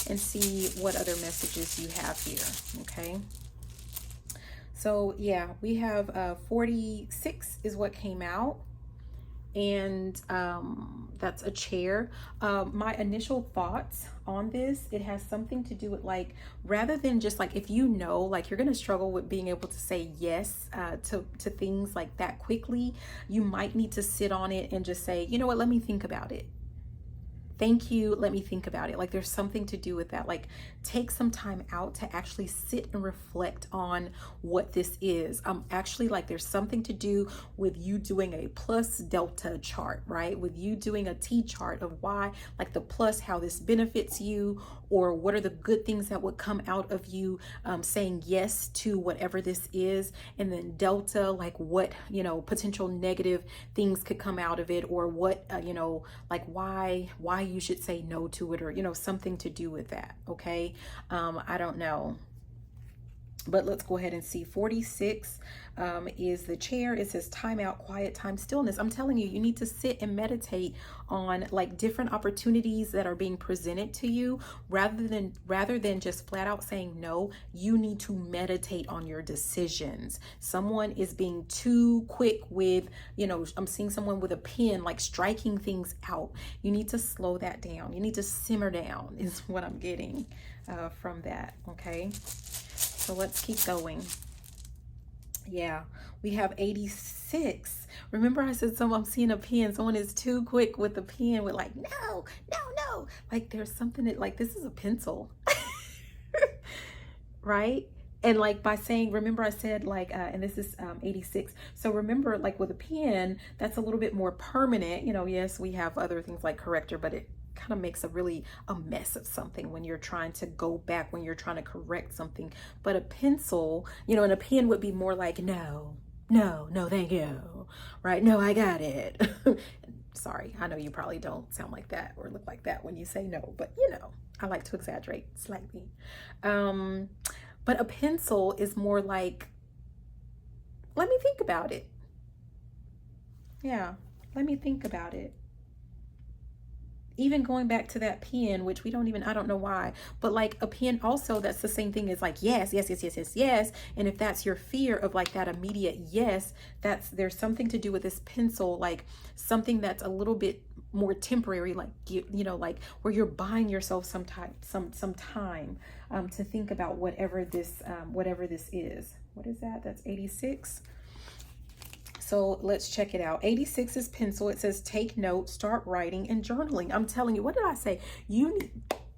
and see what other messages you have here. Okay. So yeah, we have 46 is what came out. And that's a chair. My initial thoughts on this, it has something to do with like, rather than just like, if you know, like you're gonna struggle with being able to say yes to things like that quickly, you might need to sit on it and just say, you know what, let me think about it. Thank you. Let me think about it. Like there's something to do with that. Like take some time out to actually sit and reflect on what this is. Actually, like there's something to do with you doing a plus delta chart, right? With you doing a T chart of why, like the plus, how this benefits you, or what are the good things that would come out of you saying yes to whatever this is. And then delta, like what, you know, potential negative things could come out of it, or what, you know, like why you should say no to it, or, you know, something to do with that. Okay. I don't know. But let's go ahead and see. 46 is the chair. It says time out, quiet time, stillness. I'm telling you, you need to sit and meditate on like different opportunities that are being presented to you, rather than just flat out saying no. You need to meditate on your decisions. Someone is being too quick with, you know, I'm seeing someone with a pen like striking things out. You need to slow that down. You need to simmer down is what I'm getting from that. Okay. So let's keep going. Yeah, we have 86. Remember I said I'm seeing a pen. Someone is too quick with the pen with like, no, no, no. Like there's something that like, this is a pencil, right? And like by saying, remember I said like, and this is 86. So remember like with a pen, that's a little bit more permanent. You know, yes, we have other things like corrector, but it kind of makes a mess of something when you're trying to go back, when you're trying to correct something. But a pencil, you know, and a pen would be more like, no, no, no, thank you, right? No, I got it. Sorry, I know you probably don't sound like that or look like that when you say no, but you know, I like to exaggerate slightly. But a pencil is more like, let me think about it. Yeah, let me think about it. Even going back to that pen, which we don't even, I don't know why, but like a pen also, that's the same thing as like, yes, yes, yes, yes, yes, yes. And if that's your fear of like that immediate yes, there's something to do with this pencil, like something that's a little bit more temporary, like, you know, like where you're buying yourself some time to think about whatever this is. What is that? That's 86. So let's check it out. 86 is pencil. It says take notes, start writing and journaling. I'm telling you, what did I say?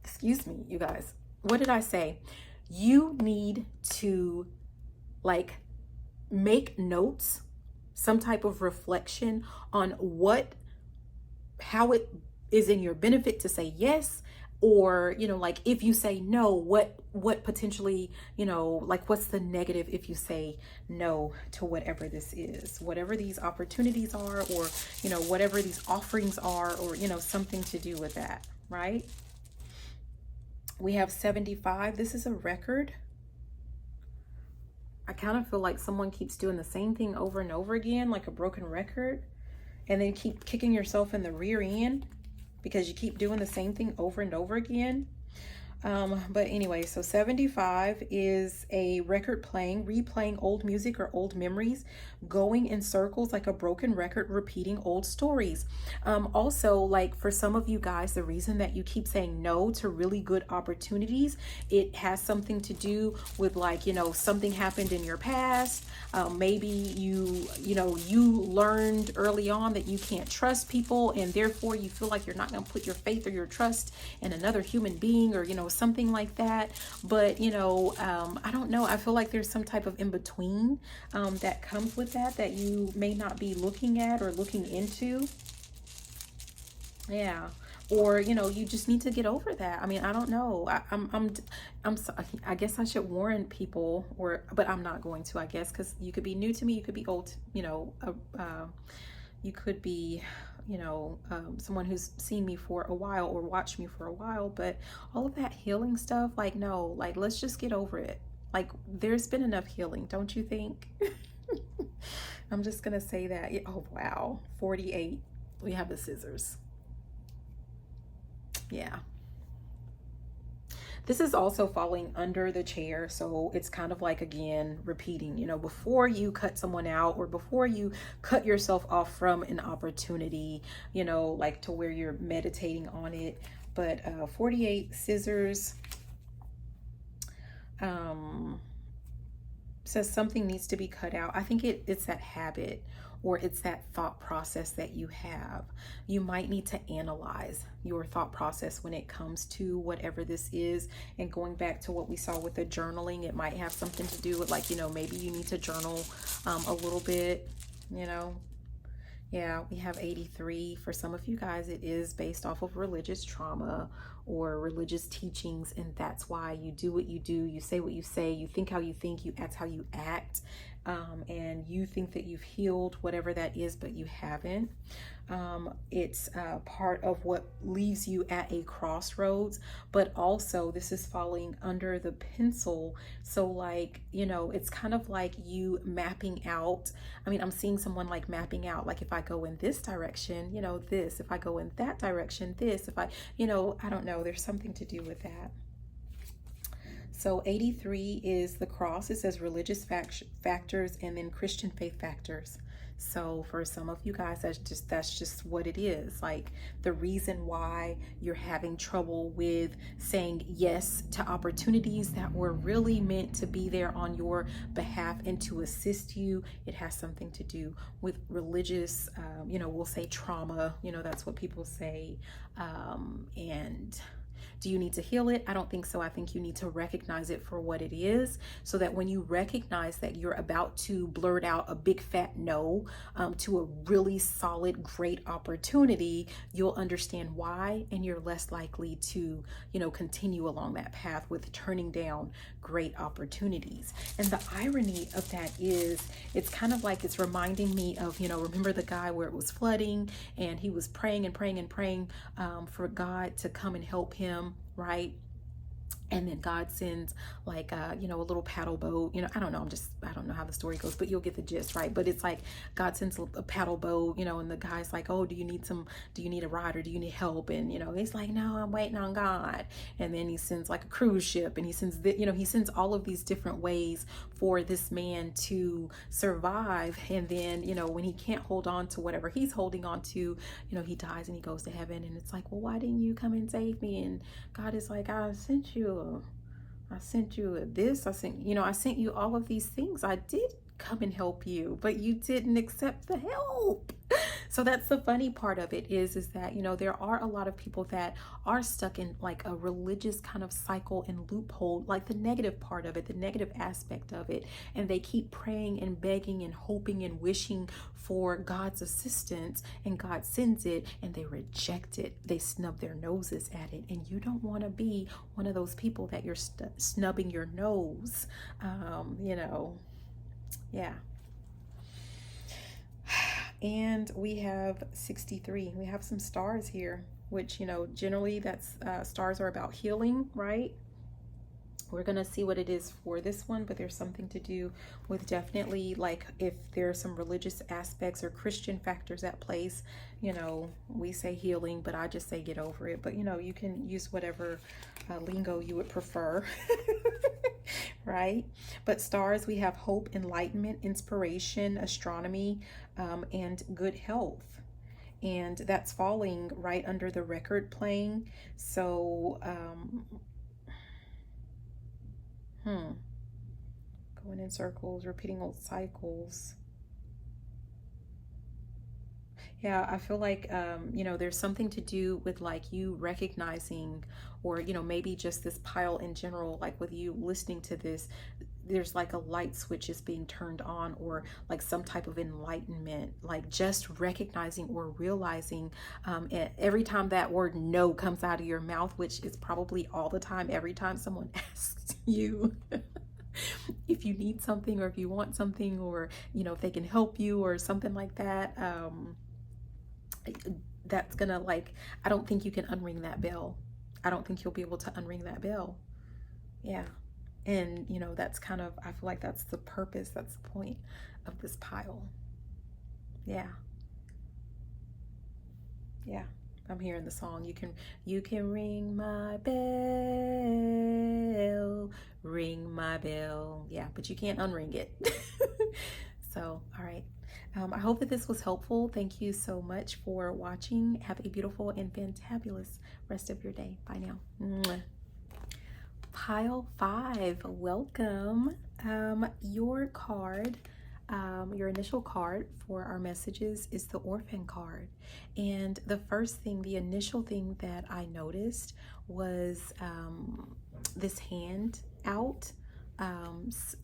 Excuse me, you guys. What did I say? You need to like make notes, some type of reflection on how it is in your benefit to say yes, or, you know, like if you say no, what potentially, you know, like what's the negative if you say no to whatever this is, whatever these opportunities are, or, you know, whatever these offerings are, or, you know, something to do with that, right? We have 75. This is a record. I kind of feel like someone keeps doing the same thing over and over again, like a broken record, and then keep kicking yourself in the rear end because you keep doing the same thing over and over again. But anyway, so 75 is a record playing, replaying old music or old memories, going in circles like a broken record, repeating old stories. Also, like for some of you guys, the reason that you keep saying no to really good opportunities, it has something to do with like, you know, something happened in your past. Maybe you learned early on that you can't trust people, and therefore you feel like you're not going to put your faith or your trust in another human being, or, you know, something like that. But, you know, I don't know. I feel like there's some type of in between that comes with that you may not be looking at or looking into. Yeah. Or, you know, you just need to get over that. I mean, I don't know. I'm sorry. I guess I should warn people, but I'm not going to, I guess, because you could be new to me. You could be old, you know, you could be, you know, someone who's seen me for a while or watched me for a while, but all of that healing stuff, like, no, like, let's just get over it. Like, there's been enough healing, don't you think? I'm just gonna say that. Oh, wow. 48. We have the scissors. Yeah. This is also falling under the chair, so it's kind of like, again, repeating, you know, before you cut someone out or before you cut yourself off from an opportunity, you know, like to where you're meditating on it. But 48 scissors. says something needs to be cut out. I think it's that habit, or it's that thought process that you have. You might need to analyze your thought process when it comes to whatever this is. And going back to what we saw with the journaling, it might have something to do with, like, maybe you need to journal a little bit, you know. Yeah, we have 83. For some of you guys, it is based off of religious trauma or religious teachings, and that's why you do what you do, you say what you say, you think how you think, you act how you act, and you think that you've healed whatever that is, but you haven't. It's part of what leaves you at a crossroads, but also this is falling under the pencil. So like, it's kind of like you mapping out. I mean, I'm seeing someone like mapping out, like if I go in this direction, this, if I go in that direction, this, if I, I don't know, there's something to do with that. So 83 is the cross. It says religious factors and then Christian faith factors. So for some of you guys, that's just what it is. Like the reason why you're having trouble with saying yes to opportunities that were really meant to be there on your behalf and to assist you. It has something to do with religious, we'll say trauma, that's what people say. And do you need to heal it? I don't think so. I think you need to recognize it for what it is, so that when you recognize that you're about to blurt out a big fat no to a really solid, great opportunity, you'll understand why, and you're less likely to, continue along that path with turning down great opportunities. And the irony of that is, it's kind of like it's reminding me of, remember the guy where it was flooding and he was praying and praying and praying for God to come and help him, right? And then God sends like, a little paddle boat, I don't know. I don't know how the story goes, but you'll get the gist, right? But it's like God sends a paddle boat, and the guy's like, oh, do you need a ride or do you need help? And, he's like, no, I'm waiting on God. And then he sends like a cruise ship, and he sends, he sends all of these different ways for this man to survive. And then, when he can't hold on to whatever he's holding on to, he dies and he goes to heaven. And it's like, well, why didn't you come and save me? And God is like, I sent you this, I sent you all of these things. I did come and help you, but you didn't accept the help. So that's the funny part of it is that, there are a lot of people that are stuck in like a religious kind of cycle and loophole, like the negative part of it, the negative aspect of it. And they keep praying and begging and hoping and wishing for God's assistance, and God sends it and they reject it. They snub their noses at it. And you don't want to be one of those people that you're snubbing your nose, yeah. And we have 63. We have some stars here, which, generally that's stars are about healing, right? We're going to see what it is for this one, but there's something to do with definitely like if there's some religious aspects or Christian factors at place, we say healing, but I just say get over it. But, you can use whatever lingo you would prefer, right? But stars, we have hope, enlightenment, inspiration, astronomy, and good health. And that's falling right under the record playing. So, going in circles, repeating old cycles. Yeah, I feel like, there's something to do with like you recognizing, or, maybe just this pile in general, like with you listening to this, there's like a light switch is being turned on, or like some type of enlightenment, like just recognizing or realizing every time that word no comes out of your mouth, which is probably all the time, every time someone asks you if you need something or if you want something, or, if they can help you or something like that, that's gonna like, I don't think you can unring that bell. I don't think you'll be able to unring that bell. Yeah. And, that's kind of, I feel like that's the purpose, that's the point of this pile. Yeah. Yeah. I'm hearing the song. You can ring my bell, ring my bell. Yeah, but you can't unring it. So, all right. I hope that this was helpful. Thank you so much for watching. Have a beautiful and fantabulous rest of your day. Bye now. Mwah. Pile 5, welcome. Your card, your initial card for our messages is the Orphan card. And the first thing, the initial thing that I noticed was this hand out.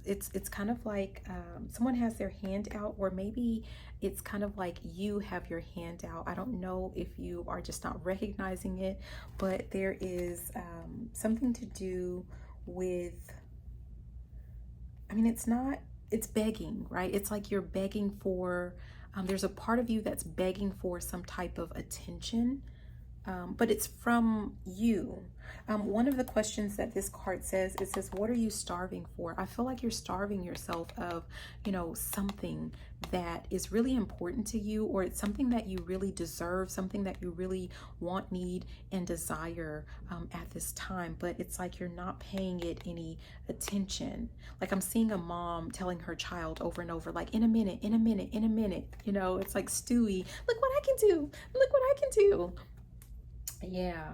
It's kind of like someone has their hand out, or maybe it's kind of like you have your hand out. I don't know if you are just not recognizing it, but there is something to do with, I mean, it's begging, right? It's like you're begging for, there's a part of you that's begging for some type of attention. But it's from you. One of the questions that this card says, it says, what are you starving for? I feel like you're starving yourself of, something that is really important to you, or it's something that you really deserve, something that you really want, need, and desire at this time. But it's like you're not paying it any attention. Like I'm seeing a mom telling her child over and over, like, in a minute, in a minute, in a minute. It's like, Stewie, look what I can do. Look what I can do. Yeah,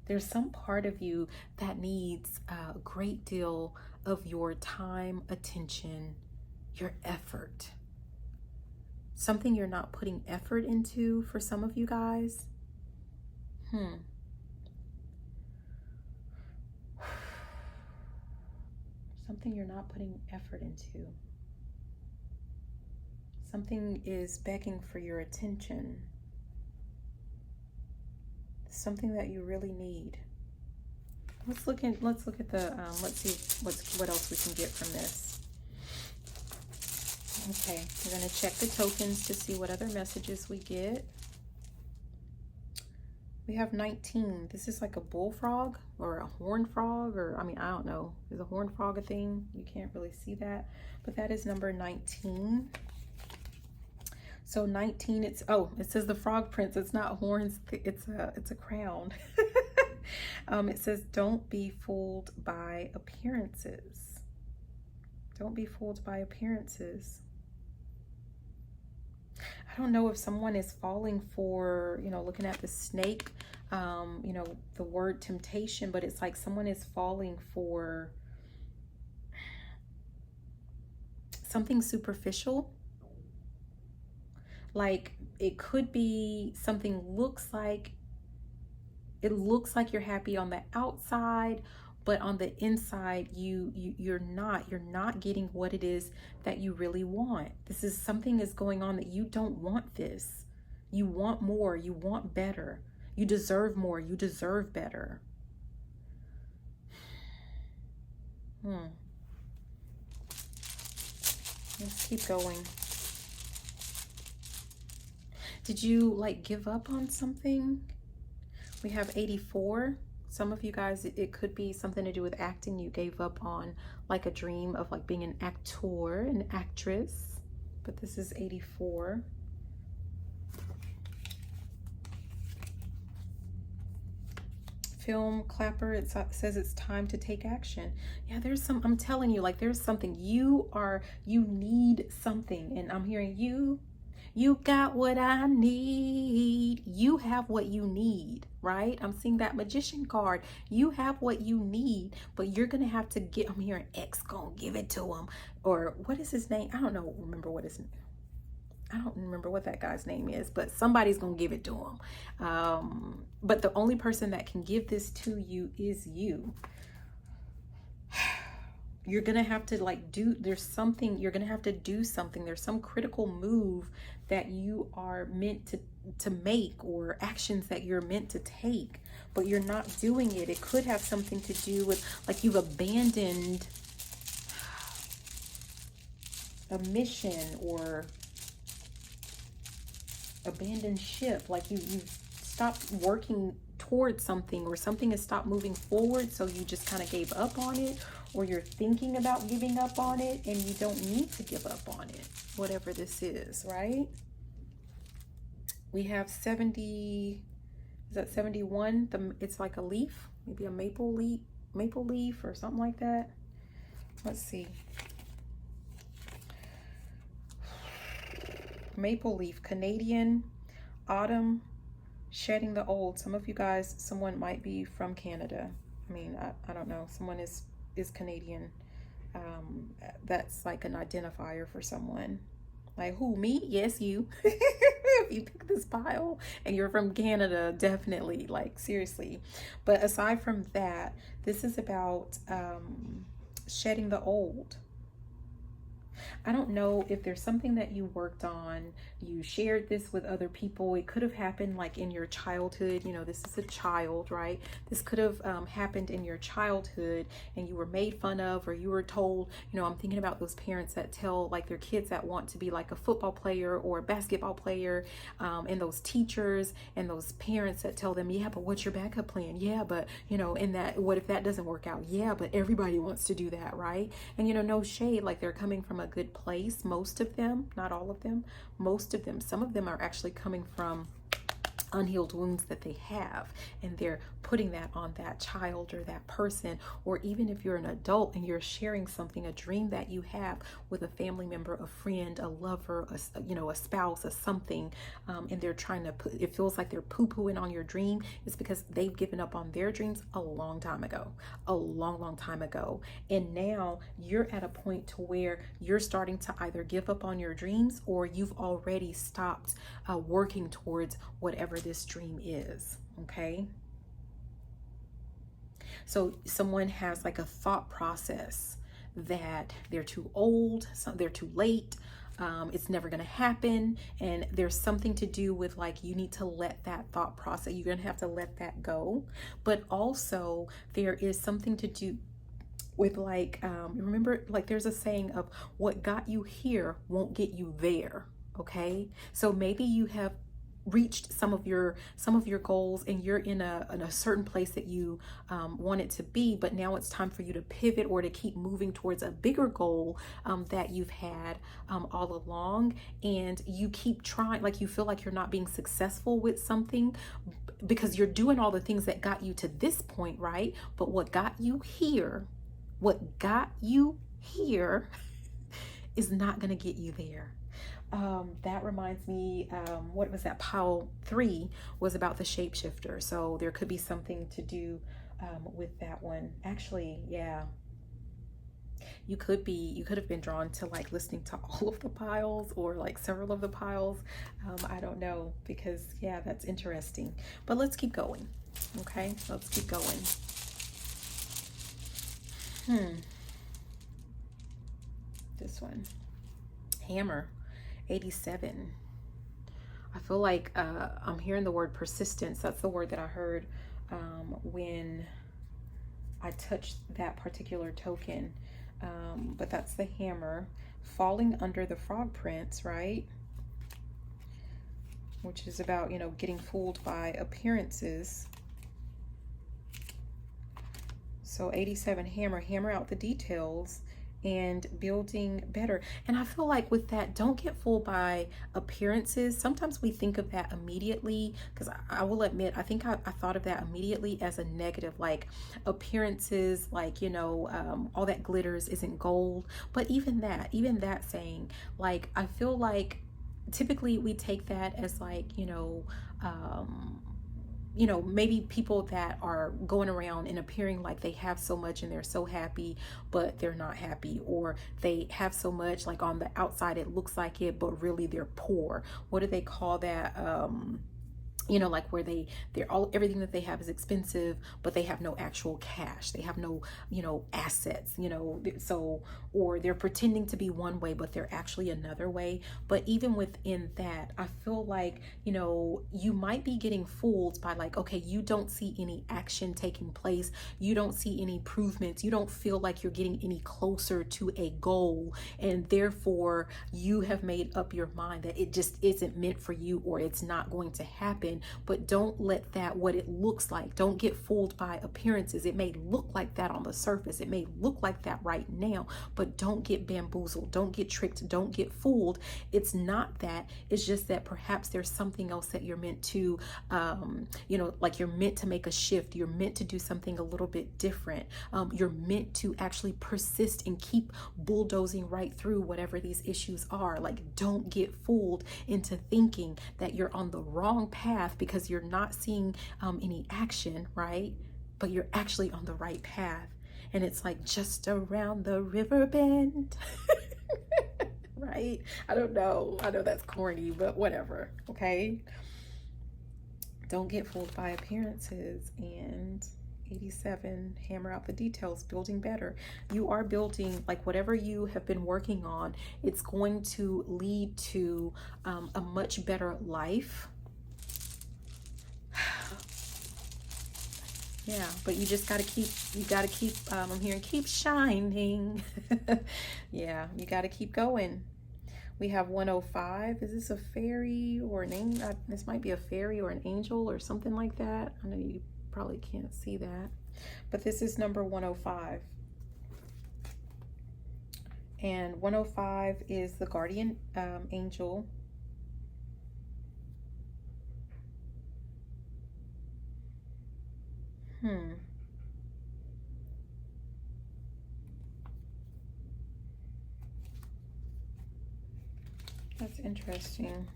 there's some part of you that needs a great deal of your time, attention, your effort. Something you're not putting effort into for some of you guys. Something you're not putting effort into. Something is begging for your attention. Something that you really need. Let's look at the let's see what else we can get from this. Okay, we're going to check the tokens to see what other messages we get. We have 19. This is like a bullfrog or a horned frog, or I don't know. Is a horned frog a thing? You can't really see that, but that is number 19. So 19, it says the frog prince. It's not horns, it's a crown. It says, don't be fooled by appearances. Don't be fooled by appearances. I don't know if someone is falling for, looking at the snake, the word temptation, but it's like someone is falling for something superficial. Like it could be something it looks like you're happy on the outside, but on the inside you're not getting what it is that you really want. This is something is going on that you don't want this. You want more, you want better. You deserve more, you deserve better. Let's keep going. Did you give up on something? We have 84. Some of you guys, it could be something to do with acting. You gave up on like a dream of being an actor, an actress. But this is 84. Film clapper, it says it's time to take action. Yeah, I'm telling you, there's something you need something, and I'm hearing you got what I need. You have what you need, right? I'm seeing that Magician card. You have what you need, but you're going to have to get, I'm hearing X gonna give it to him. Or what is his name? I don't remember what that guy's name is, but somebody's going to give it to him. But the only person that can give this to you is you. You're going to have to you're going to have to do something. There's some critical move that you are meant to make, or actions that you're meant to take, but you're not doing it. It could have something to do with you've abandoned a mission or abandoned ship. You've stopped working towards something, or something has stopped moving forward, so you just kind of gave up on it, or you're thinking about giving up on it and you don't need to give up on it, whatever this is, right? We have 70, is that 71? It's like a leaf, maybe a maple leaf or something like that. Let's see. Maple leaf, Canadian, autumn, shedding the old. Some of you guys, someone might be from Canada. I mean, I don't know. Someone is Canadian. That's like an identifier for someone. Like, who, me? Yes, you. If you pick this pile and you're from Canada, definitely, like, seriously. But aside from that, this is about shedding the old. I don't know if there's something that you worked on, you shared this with other people. It could have happened like in your childhood. You know, this is a child, right? This could have happened in your childhood and you were made fun of, or you were told, you know, I'm thinking about those parents that tell like their kids that want to be like a football player or a basketball player, and those teachers and those parents that tell them, yeah, but what's your backup plan? Yeah, but, you know, and that, what if that doesn't work out? Yeah, but everybody wants to do that, right? And, you know, no shade, like they're coming from a good place. Most of them, not all of them, most of them, some of them are actually coming from unhealed wounds that they have, and they're putting that on that child or that person. Or even if you're an adult and you're sharing something, a dream that you have with a family member, a friend, a lover, you know, a spouse, a something, and they're trying to put, it feels like they're poo-pooing on your dream. It's because they've given up on their dreams a long time ago, a long time ago. And now you're at a point to where you're starting to either give up on your dreams, or you've already stopped working towards whatever this dream is. Okay, so someone has like a thought process that they're too old, so they're too late, it's never going to happen, and there's something to do with like you need to let that thought process, you're going to have to let that go. But also there is something to do with like remember, like there's a saying of what got you here won't get you there. Okay, so maybe you have reached some of your goals and you're in a certain place that you want it to be, but now it's time for you to pivot or to keep moving towards a bigger goal that you've had all along, and you keep trying, like you feel like you're not being successful with something because you're doing all the things that got you to this point, right? But what got you here is not going to get you there. That reminds me, what was that? Pile 3 was about the shapeshifter. So there could be something to do with that one. Actually, yeah. You could have been drawn to like listening to all of the piles or like several of the piles. I don't know, because yeah, that's interesting. But let's keep going. Okay, let's keep going. This one. Hammer. 87. I feel like I'm hearing the word persistence. That's the word that I heard when I touched that particular token. But that's the hammer falling under the frog prints, right? Which is about, you know, getting fooled by appearances. So 87, hammer out the details and building better. And I feel like with that, don't get fooled by appearances. Sometimes we think of that immediately, because I will admit, I think I thought of that immediately as a negative, like appearances, like, you know, all that glitters isn't gold. But even that saying, like, I feel like typically we take that as like, you know, maybe people that are going around and appearing like they have so much and they're so happy, but they're not happy, or they have so much, like on the outside it looks like it, but really they're poor. What do they call that? You know, like where they're all, everything that they have is expensive, but they have no actual cash. They have no, you know, assets, you know, so, or they're pretending to be one way, but they're actually another way. But even within that, I feel like, you know, you might be getting fooled by like, okay, you don't see any action taking place. You don't see any improvements. You don't feel like you're getting any closer to a goal. And therefore you have made up your mind that it just isn't meant for you, or it's not going to happen. But don't let that, what it looks like, don't get fooled by appearances. It may look like that on the surface, it may look like that right now, but don't get bamboozled, don't get tricked, don't get fooled. It's not that. It's just that perhaps there's something else that you're meant to, you know, like you're meant to make a shift. You're meant to do something a little bit different. You're meant to actually persist and keep bulldozing right through whatever these issues are. Like, don't get fooled into thinking that you're on the wrong path because you're not seeing any action, right? but you're actually on the right path. And it's like just around the river bend. Right? I don't know. I know that's corny, but whatever. Okay? Don't get fooled by appearances. And 87, hammer out the details, building better. You are building, like whatever you have been working on, it's going to lead to a much better life. Yeah, but you just got to keep, I'm hearing keep shining. Yeah, you got to keep going. We have 105. Is this a fairy or an angel? This might be a fairy or an angel or something like that. I know you probably can't see that, but this is number 105. And 105 is the guardian angel. That's interesting.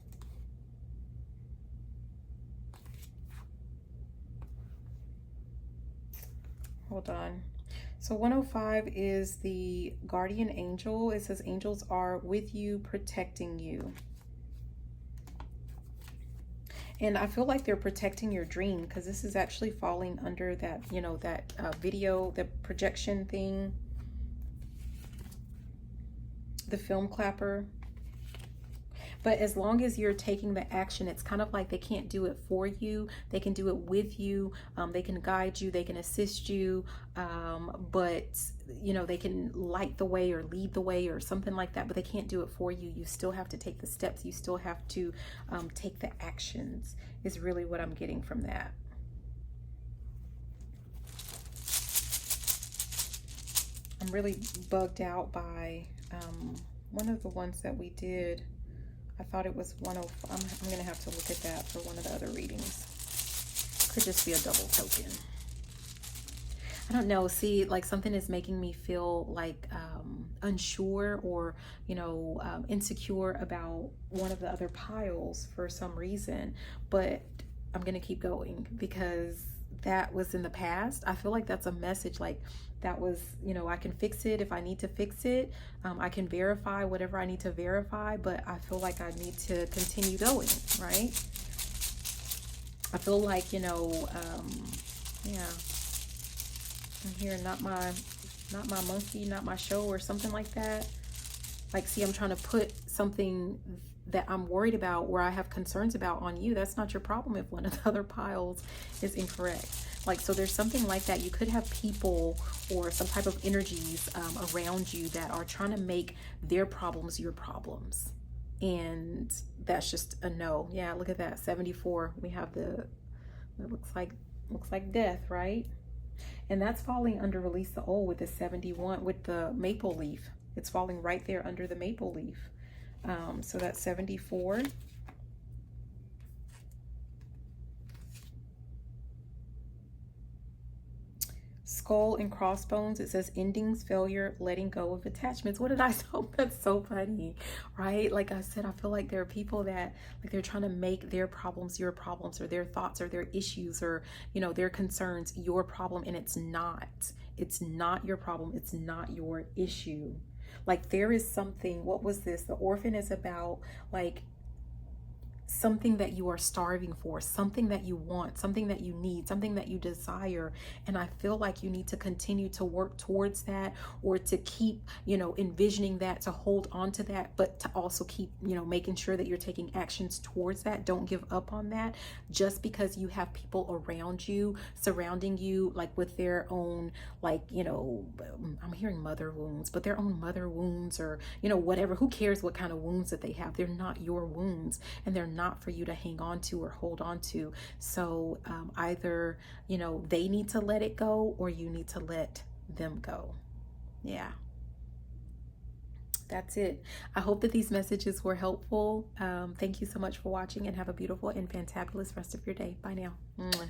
Hold on. So 105 is the guardian angel. It says angels are with you, protecting you. And I feel like they're protecting your dream, because this is actually falling under that, you know, that video, the projection thing, the film clapper. But as long as you're taking the action, it's kind of like they can't do it for you. They can do it with you. They can guide you. They can assist you. But, you know, they can light the way or lead the way or something like that. But they can't do it for you. You still have to take the steps. You still have to take the actions, is really what I'm getting from that. I'm really bugged out by one of the ones that we did. I thought it was 105. I'm going to have to look at that for one of the other readings. Could just be a double token. I don't know. See, like something is making me feel like unsure or, you know, insecure about one of the other piles for some reason. But I'm going to keep going because that was in the past. I feel like that's a message, like that was, you know, I can fix it if I need to fix it. I can verify whatever I need to verify, but I feel like I need to continue going, right? I feel like, you know, yeah, I'm hearing not my monkey, not my show or something like that. Like, see, I'm trying to put something that I'm worried about, where I have concerns about, on you. That's not your problem if one of the other piles is incorrect. Like, so there's something like that. You could have people or some type of energies around you that are trying to make their problems your problems. And that's just a no. Yeah, look at that. 74. We have it looks like death, right? And that's falling under release the old with the 71, with the maple leaf. It's falling right there under the maple leaf. So that's 74. Skull and crossbones. It says endings, failure, letting go of attachments. What did I say? That's so funny, right? Like I said, I feel like there are people that, like, they're trying to make their problems your problems, or their thoughts or their issues, or, you know, their concerns your problem. And it's not. It's not your problem. It's not your issue. Like, there is something, what was this? The orphan is about, like, something that you are starving for, something that you want, something that you need, something that you desire. And I feel like you need to continue to work towards that, or to keep, you know, envisioning that, to hold on to that, but to also keep, you know, making sure that you're taking actions towards that. Don't give up on that just because you have people around you, surrounding you, like with their own, like, you know, I'm hearing mother wounds, but their own mother wounds, or, you know, whatever. Who cares what kind of wounds that they have? They're not your wounds, and they're not for you to hang on to or hold on to. So either, you know, they need to let it go, or you need to let them go. Yeah, that's it. I hope that these messages were helpful. Thank you so much for watching, and have a beautiful and fantabulous rest of your day. Bye now. Mwah.